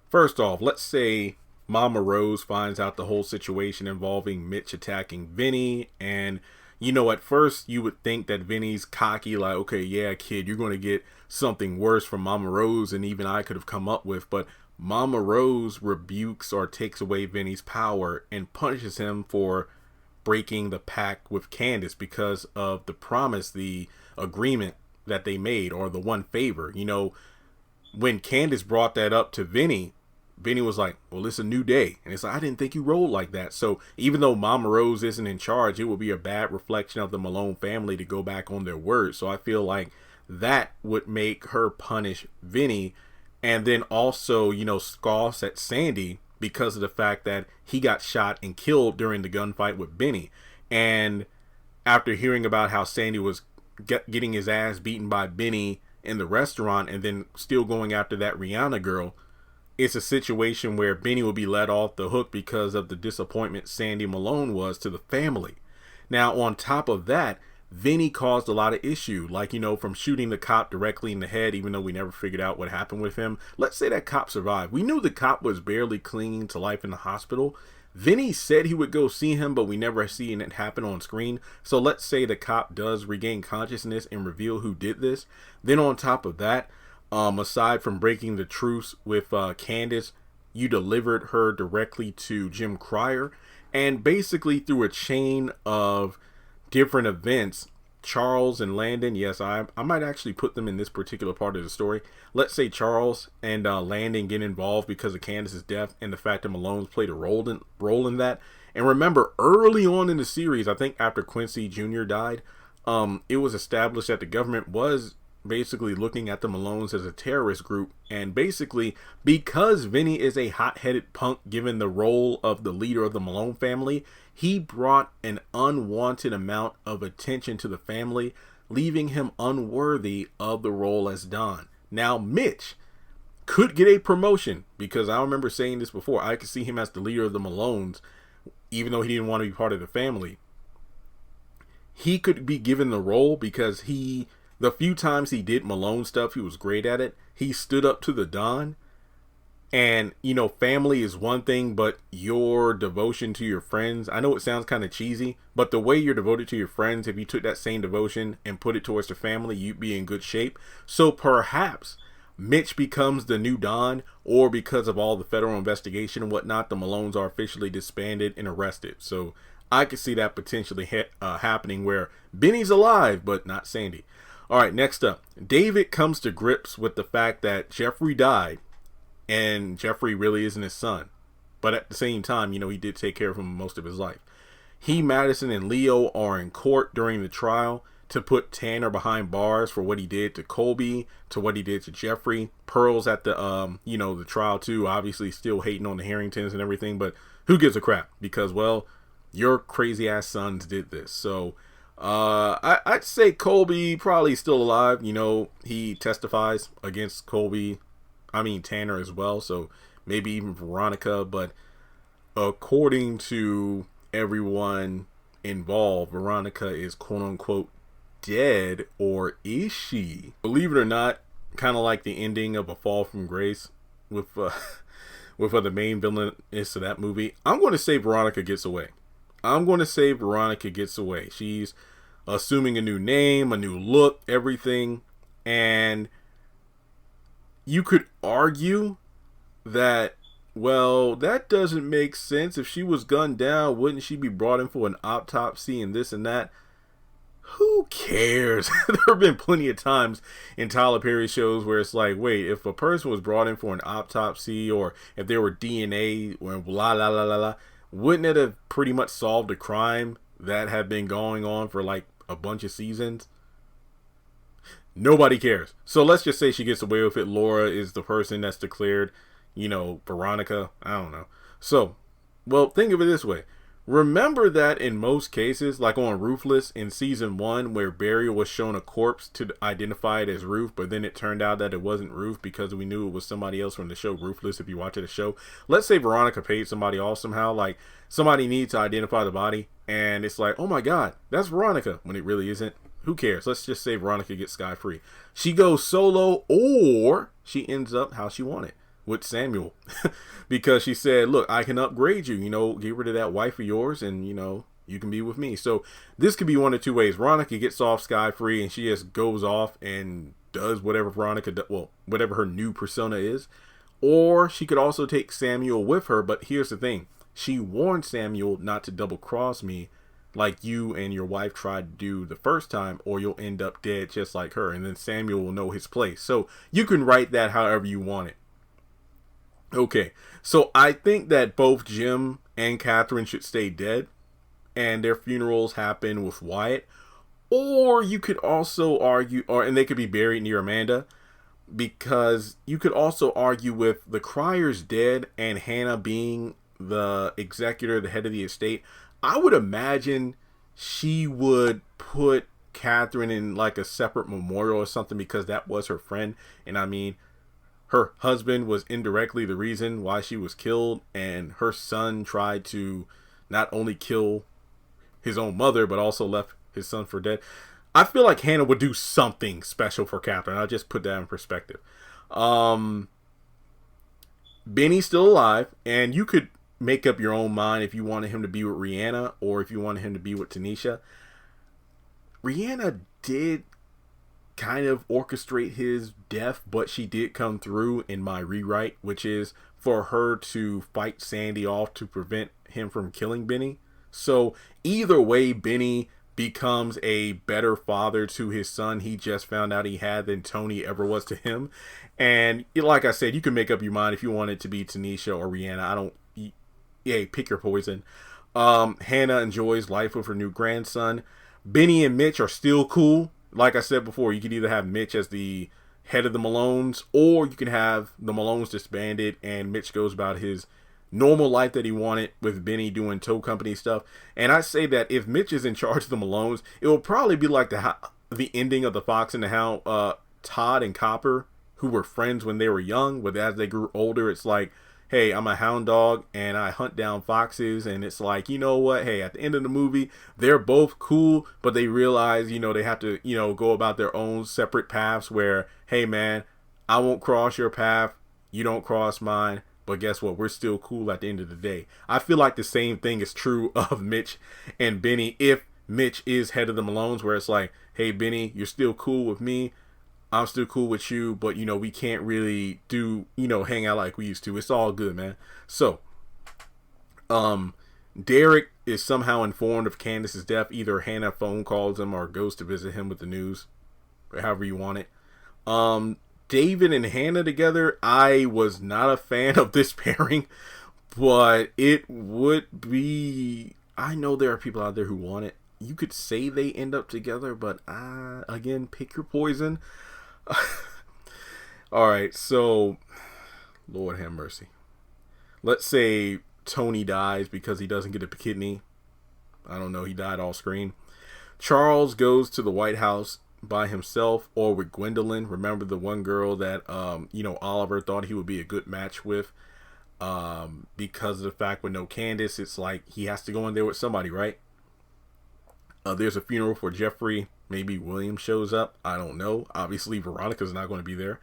First off, let's say Mama Rose finds out the whole situation involving Mitch attacking Vinny, and you know, at first you would think that Vinny's cocky, like, okay, yeah, kid, you're going to get something worse from Mama Rose than even I could have come up with. But Mama Rose rebukes or takes away Vinny's power and punishes him for breaking the pact with Candace because of the promise, the agreement that they made, or the one favor. You know, when Candace brought that up to Vinny, Vinny was like, well, it's a new day. And it's like, I didn't think you rolled like that. So even though Mama Rose isn't in charge, it would be a bad reflection of the Malone family to go back on their word. So I feel like that would make her punish Vinny, and then also, you know, scoffs at Sandy because of the fact that he got shot and killed during the gunfight with Benny. And after hearing about how Sandy was getting his ass beaten by Benny in the restaurant and then still going after that Rihanna girl, it's a situation where Benny will be let off the hook because of the disappointment Sandy Malone was to the family. Now, on top of that, Vinny caused a lot of issue, like, you know, from shooting the cop directly in the head, even though we never figured out what happened with him. Let's say that cop survived. We knew the cop was barely clinging to life in the hospital. Vinny said he would go see him, but we never seen it happen on screen. So let's say the cop does regain consciousness and reveal who did this. Then on top of that, aside from breaking the truce with Candace, you delivered her directly to Jim Cryer. And basically through a chain of different events, Charles and Landon, yes, I might actually put them in this particular part of the story. Let's say Charles and Landon get involved because of Candace's death and the fact that Malone's played a role in that. And remember, early on in the series, I think after Quincy Jr. died, it was established that the government was basically looking at the Malones as a terrorist group. And basically, because Vinny is a hot-headed punk given the role of the leader of the Malone family, he brought an unwanted amount of attention to the family, leaving him unworthy of the role as Don. Now, Mitch could get a promotion, because I remember saying this before, I could see him as the leader of the Malones, even though he didn't want to be part of the family. He could be given the role because the few times he did Malone stuff, he was great at it. He stood up to the Don. And, you know, family is one thing, but your devotion to your friends, I know it sounds kind of cheesy, but the way you're devoted to your friends, if you took that same devotion and put it towards the family, you'd be in good shape. So perhaps Mitch becomes the new Don, or because of all the federal investigation and whatnot, the Malones are officially disbanded and arrested. So I could see that potentially happening where Benny's alive, but not Sandy. All right, next up, David comes to grips with the fact that Jeffrey died and Jeffrey really isn't his son. But at the same time, you know, he did take care of him most of his life. He, Madison, and Leo are in court during the trial to put Tanner behind bars for what he did to Colby, to what he did to Jeffrey. Pearl's at the, the trial too, obviously still hating on the Harringtons and everything, but who gives a crap? Because, well, your crazy ass sons did this. So, I'd say Colby probably still alive. You know, he testifies against Tanner as well, so maybe even Veronica. But according to everyone involved, Veronica is quote unquote dead, or is she? Believe it or not, kind of like the ending of A Fall from Grace with with the main villainess of that movie. I'm going to say Veronica gets away. She's assuming a new name, a new look, everything. And you could argue that, well, that doesn't make sense. If she was gunned down, wouldn't she be brought in for an autopsy and this and that? Who cares? There have been plenty of times in Tyler Perry shows where it's like, wait, if a person was brought in for an autopsy, or if there were DNA, or blah, blah, blah, blah, blah, wouldn't it have pretty much solved a crime that had been going on for like a bunch of seasons? Nobody cares. So let's just say she gets away with it. Laura is the person that's declared, Veronica. I don't know. So, well, think of it this way. Remember that in most cases, like on Ruthless in season 1, where Barry was shown a corpse to identify it as Ruth, but then it turned out that it wasn't Ruth because we knew it was somebody else from the show Ruthless. If you watch the show, let's say Veronica paid somebody off somehow, like somebody needs to identify the body, and it's like, oh my God, that's Veronica, when it really isn't. Who cares? Let's just say Veronica gets scot-free. She goes solo, or she ends up how she wanted, with Samuel. Because she said, look, I can upgrade you, get rid of that wife of yours, and you can be with me. So this could be one of two ways. Veronica gets off scot-free and she just goes off and does whatever whatever her new persona is. Or she could also take Samuel with her, but here's the thing. She warned Samuel not to double cross me like you and your wife tried to do the first time, or you'll end up dead just like her, and then Samuel will know his place. So you can write that however you want it. Okay, so I think that both Jim and Catherine should stay dead, and their funerals happen with Wyatt. Or you could also argue, and they could be buried near Amanda, because you could also argue with the Cryers dead and Hannah being the executor, the head of the estate. I would imagine she would put Catherine in like a separate memorial or something, because that was her friend. And I mean, her husband was indirectly the reason why she was killed, and her son tried to not only kill his own mother, but also left his son for dead. I feel like Hannah would do something special for Catherine. I'll just put that in perspective. Benny's still alive, and you could make up your own mind if you wanted him to be with Rihanna or if you wanted him to be with Tanisha. Rihanna did kind of orchestrate his death, but she did come through in my rewrite, which is for her to fight Sandy off to prevent him from killing Benny. So either way, Benny becomes a better father to his son he just found out he had than Tony ever was to him. And like I said, you can make up your mind if you want it to be Tanisha or Rihanna. Pick your poison. Hannah enjoys life with her new grandson. Benny and Mitch are still cool. Like I said before, you could either have Mitch as the head of the Malones, or you can have the Malones disbanded and Mitch goes about his normal life that he wanted, with Benny doing tow company stuff. And I say that if Mitch is in charge of the Malones, it will probably be like the ending of the Fox and the Hound. Todd and Copper, who were friends when they were young, but as they grew older, it's like, hey, I'm a hound dog and I hunt down foxes. And it's like, you know what? Hey, at the end of the movie, they're both cool, but they realize, they have to, go about their own separate paths where, hey, man, I won't cross your path. You don't cross mine. But guess what? We're still cool at the end of the day. I feel like the same thing is true of Mitch and Benny if Mitch is head of the Malones, where it's like, hey, Benny, you're still cool with me. I'm still cool with you, but we can't really do, hang out like we used to. It's all good, man. So, Derek is somehow informed of Candace's death. Either Hannah phone calls him or goes to visit him with the news, or however you want it. David and Hannah together, I was not a fan of this pairing, but it would be, I know there are people out there who want it. You could say they end up together, but again, pick your poison. Alright, so Lord have mercy. Let's say Tony dies because he doesn't get a kidney. I don't know, he died off screen. Charles goes to the White House by himself or with Gwendolyn. Remember the one girl that Oliver thought he would be a good match with, because of the fact with no Candace, it's like he has to go in there with somebody, right? There's a funeral for Jeffrey. Maybe William shows up. I don't know. Obviously, Veronica's not going to be there.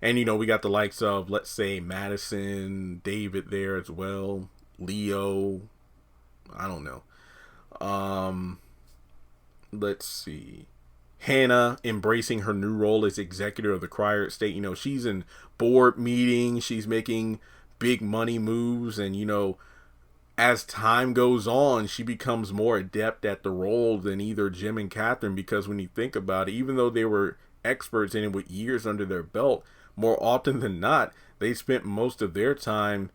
And, we got the likes of, let's say, Madison, David there as well, Leo, I don't know. Let's see. Hannah embracing her new role as executor of the Crier Estate. She's in board meetings. She's making big money moves. And, as time goes on, she becomes more adept at the role than either Jim and Catherine. Because when you think about it, even though they were experts in it with years under their belt, more often than not, they spent most of their time,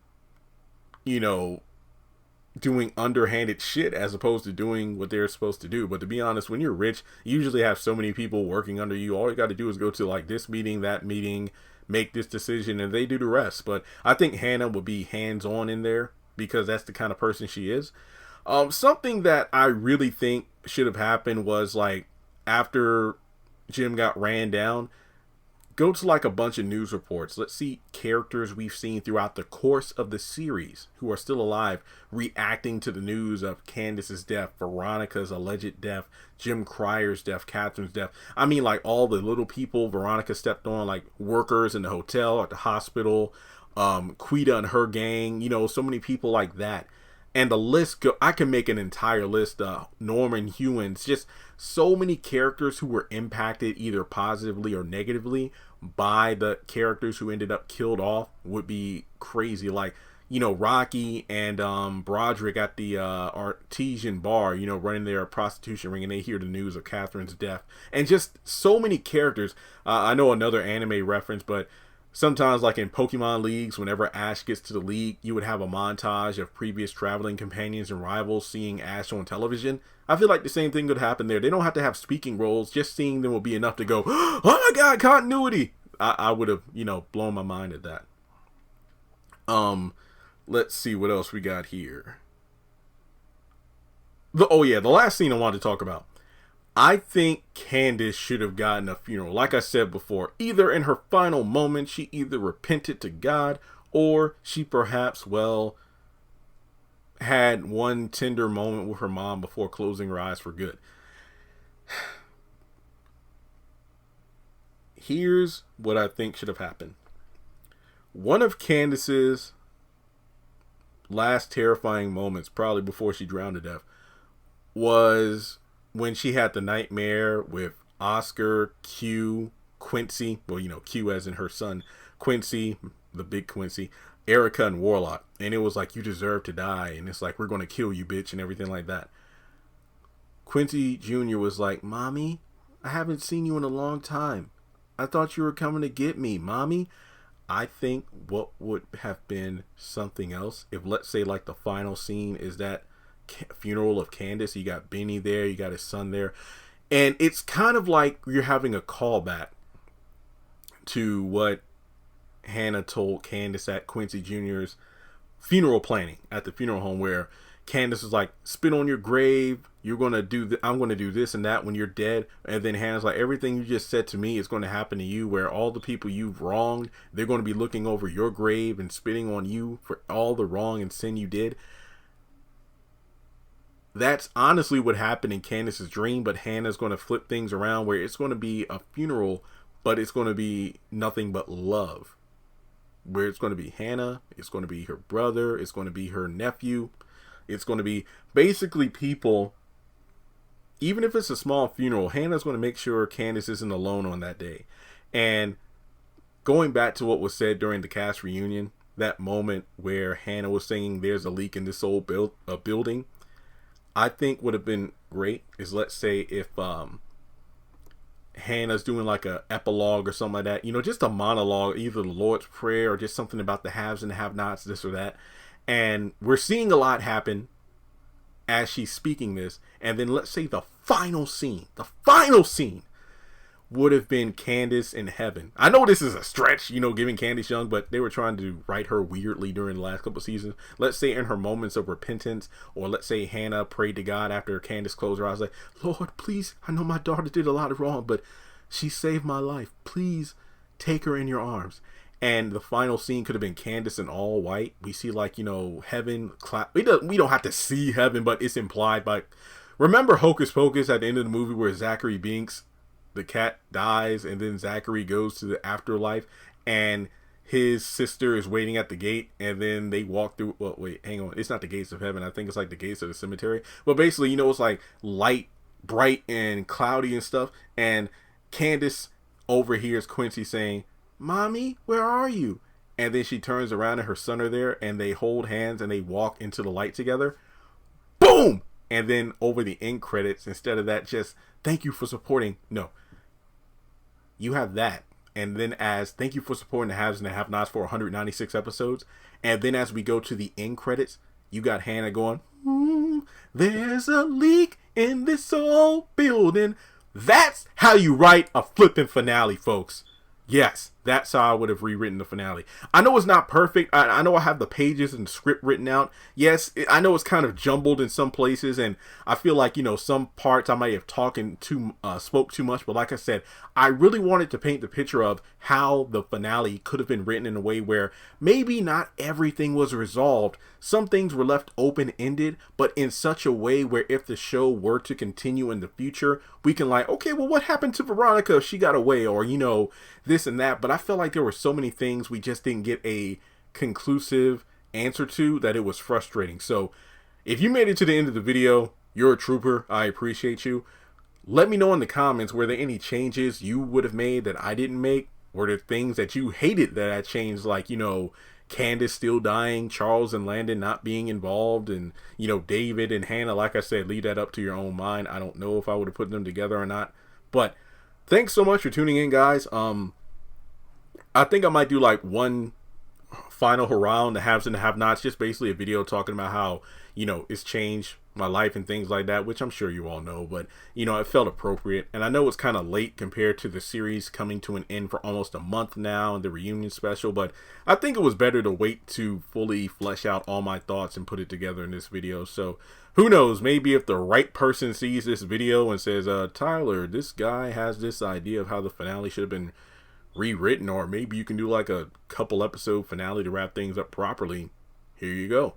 doing underhanded shit as opposed to doing what they're supposed to do. But to be honest, when you're rich, you usually have so many people working under you. All you got to do is go to like this meeting, that meeting, make this decision, and they do the rest. But I think Hannah would be hands-on in there because that's the kind of person she is. Something that I really think should have happened was like after Jim got ran down, go to like a bunch of news reports. Let's see characters we've seen throughout the course of the series who are still alive reacting to the news of Candace's death, Veronica's alleged death, Jim Crier's death, Catherine's death. I mean, like all the little people Veronica stepped on, like workers in the hotel, at the hospital, Quita and her gang, so many people like that. And the list, I can make an entire list. Norman Hewins, just so many characters who were impacted either positively or negatively by the characters who ended up killed off would be crazy. Like, Rocky and Broderick at the artesian bar, running their prostitution ring, and they hear the news of Catherine's death. And just so many characters. I know another anime reference, but sometimes, like in Pokemon leagues, whenever Ash gets to the league, you would have a montage of previous traveling companions and rivals seeing Ash on television. I feel like the same thing could happen there. They don't have to have speaking roles. Just seeing them will be enough to go, oh my God, continuity. I would have, blown my mind at that. Let's see what else we got here. The last scene I wanted to talk about. I think Candace should have gotten a funeral. Like I said before, either in her final moment, she either repented to God or she perhaps, had one tender moment with her mom before closing her eyes for good. Here's what I think should have happened. One of Candace's last terrifying moments, probably before she drowned to death, was when she had the nightmare with Oscar, Q, Quincy, Q as in her son, Quincy, the big Quincy, Erica, and Warlock. And it was like, you deserve to die. And it's like, we're going to kill you, bitch, and everything like that. Quincy Jr. was like, Mommy, I haven't seen you in a long time. I thought you were coming to get me, Mommy. I think what would have been something else, if let's say like the final scene is that funeral of Candace, you got Benny there, you got his son there, and it's kind of like you're having a callback to what Hannah told Candace at Quincy Jr.'s funeral planning at the funeral home, where Candace was like, spit on your grave, you're going to do I'm going to do this and that when you're dead. And then Hannah's like, everything you just said to me is going to happen to you, where all the people you've wronged, they're going to be looking over your grave and spitting on you for all the wrong and sin you did. That's honestly what happened in Candace's dream, but Hannah's going to flip things around where it's going to be a funeral, but it's going to be nothing but love. Where it's going to be Hannah, it's going to be her brother, it's going to be her nephew, it's going to be basically people. Even if it's a small funeral, Hannah's going to make sure Candace isn't alone on that day. And going back to what was said during the cast reunion, that moment where Hannah was saying there's a leak in this old building, I think would have been great is, let's say, if Hannah's doing like a epilogue or something like that, just a monologue, either the Lord's Prayer or just something about the haves and the have-nots, this or that. And we're seeing a lot happen as she's speaking this. And then let's say the final scene would have been Candace in heaven. I know this is a stretch, giving Candace young, but they were trying to write her weirdly during the last couple of seasons. Let's say in her moments of repentance, or let's say Hannah prayed to God after Candace closed her eyes, like, Lord, please, I know my daughter did a lot of wrong, but she saved my life. Please take her in your arms. And the final scene could have been Candace in all white. We see heaven clap. We don't have to see heaven, but it's implied by. Remember Hocus Pocus at the end of the movie where Zachary Binks, the cat, dies, and then Zachary goes to the afterlife, and his sister is waiting at the gate, and then they walk through. Well, wait, hang on. It's not the gates of heaven. I think it's like the gates of the cemetery. But basically, you know, it's like light, bright, and cloudy and stuff. And Candace overhears Quincy saying, "Mommy, where are you?" And then she turns around and her son are there, and they hold hands and they walk into the light together. Boom! And then over the end credits, instead of that, just thank you for supporting. No, you have that. And then as thank you for supporting the haves and the have-nots for 196 episodes. And then as we go to the end credits, you got Hannah going, there's a leak in this old building. That's how you write a flipping finale, folks. Yes, that's how I would have rewritten the finale. I know it's not perfect. I know I have the pages and the script written out. Yes, I know it's kind of jumbled in some places, and I feel like, you know, some parts I might have spoke too much. But like I said, I really wanted to paint the picture of how the finale could have been written in a way where maybe not everything was resolved. Some things were left open-ended, but in such a way where if the show were to continue in the future, we can like, okay, well, what happened to Veronica if she got away, or, you know, this and that. But I felt like there were so many things we just didn't get a conclusive answer to that it was frustrating. So if you made it to the end of the video, you're a trooper. I appreciate you. Let me know in the comments, were there any changes you would have made that I didn't make? Were there things that you hated that I changed, like, you know, Candace still dying, Charles and Landon not being involved, and, you know, David and Hannah? Like I said, leave that up to your own mind. I don't know if I would have put them together or not. But thanks so much for tuning in, guys. I think I might do like one final hurrah on the haves and the have-nots, just basically a video talking about how, you know, it's changed my life and things like that, which I'm sure you all know, but, you know, it felt appropriate. And I know it's kind of late compared to the series coming to an end for almost a month now and the reunion special, but I think it was better to wait to fully flesh out all my thoughts and put it together in this video. So who knows, maybe if the right person sees this video and says, Tyler, this guy has this idea of how the finale should have been rewritten, or maybe you can do like a couple episode finale to wrap things up properly, here you go.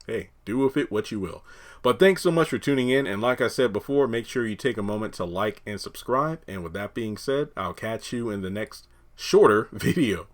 Hey, do with it what you will. But thanks so much for tuning in, and like I said before, make sure you take a moment to like and subscribe. And with that being said, I'll catch you in the next shorter video.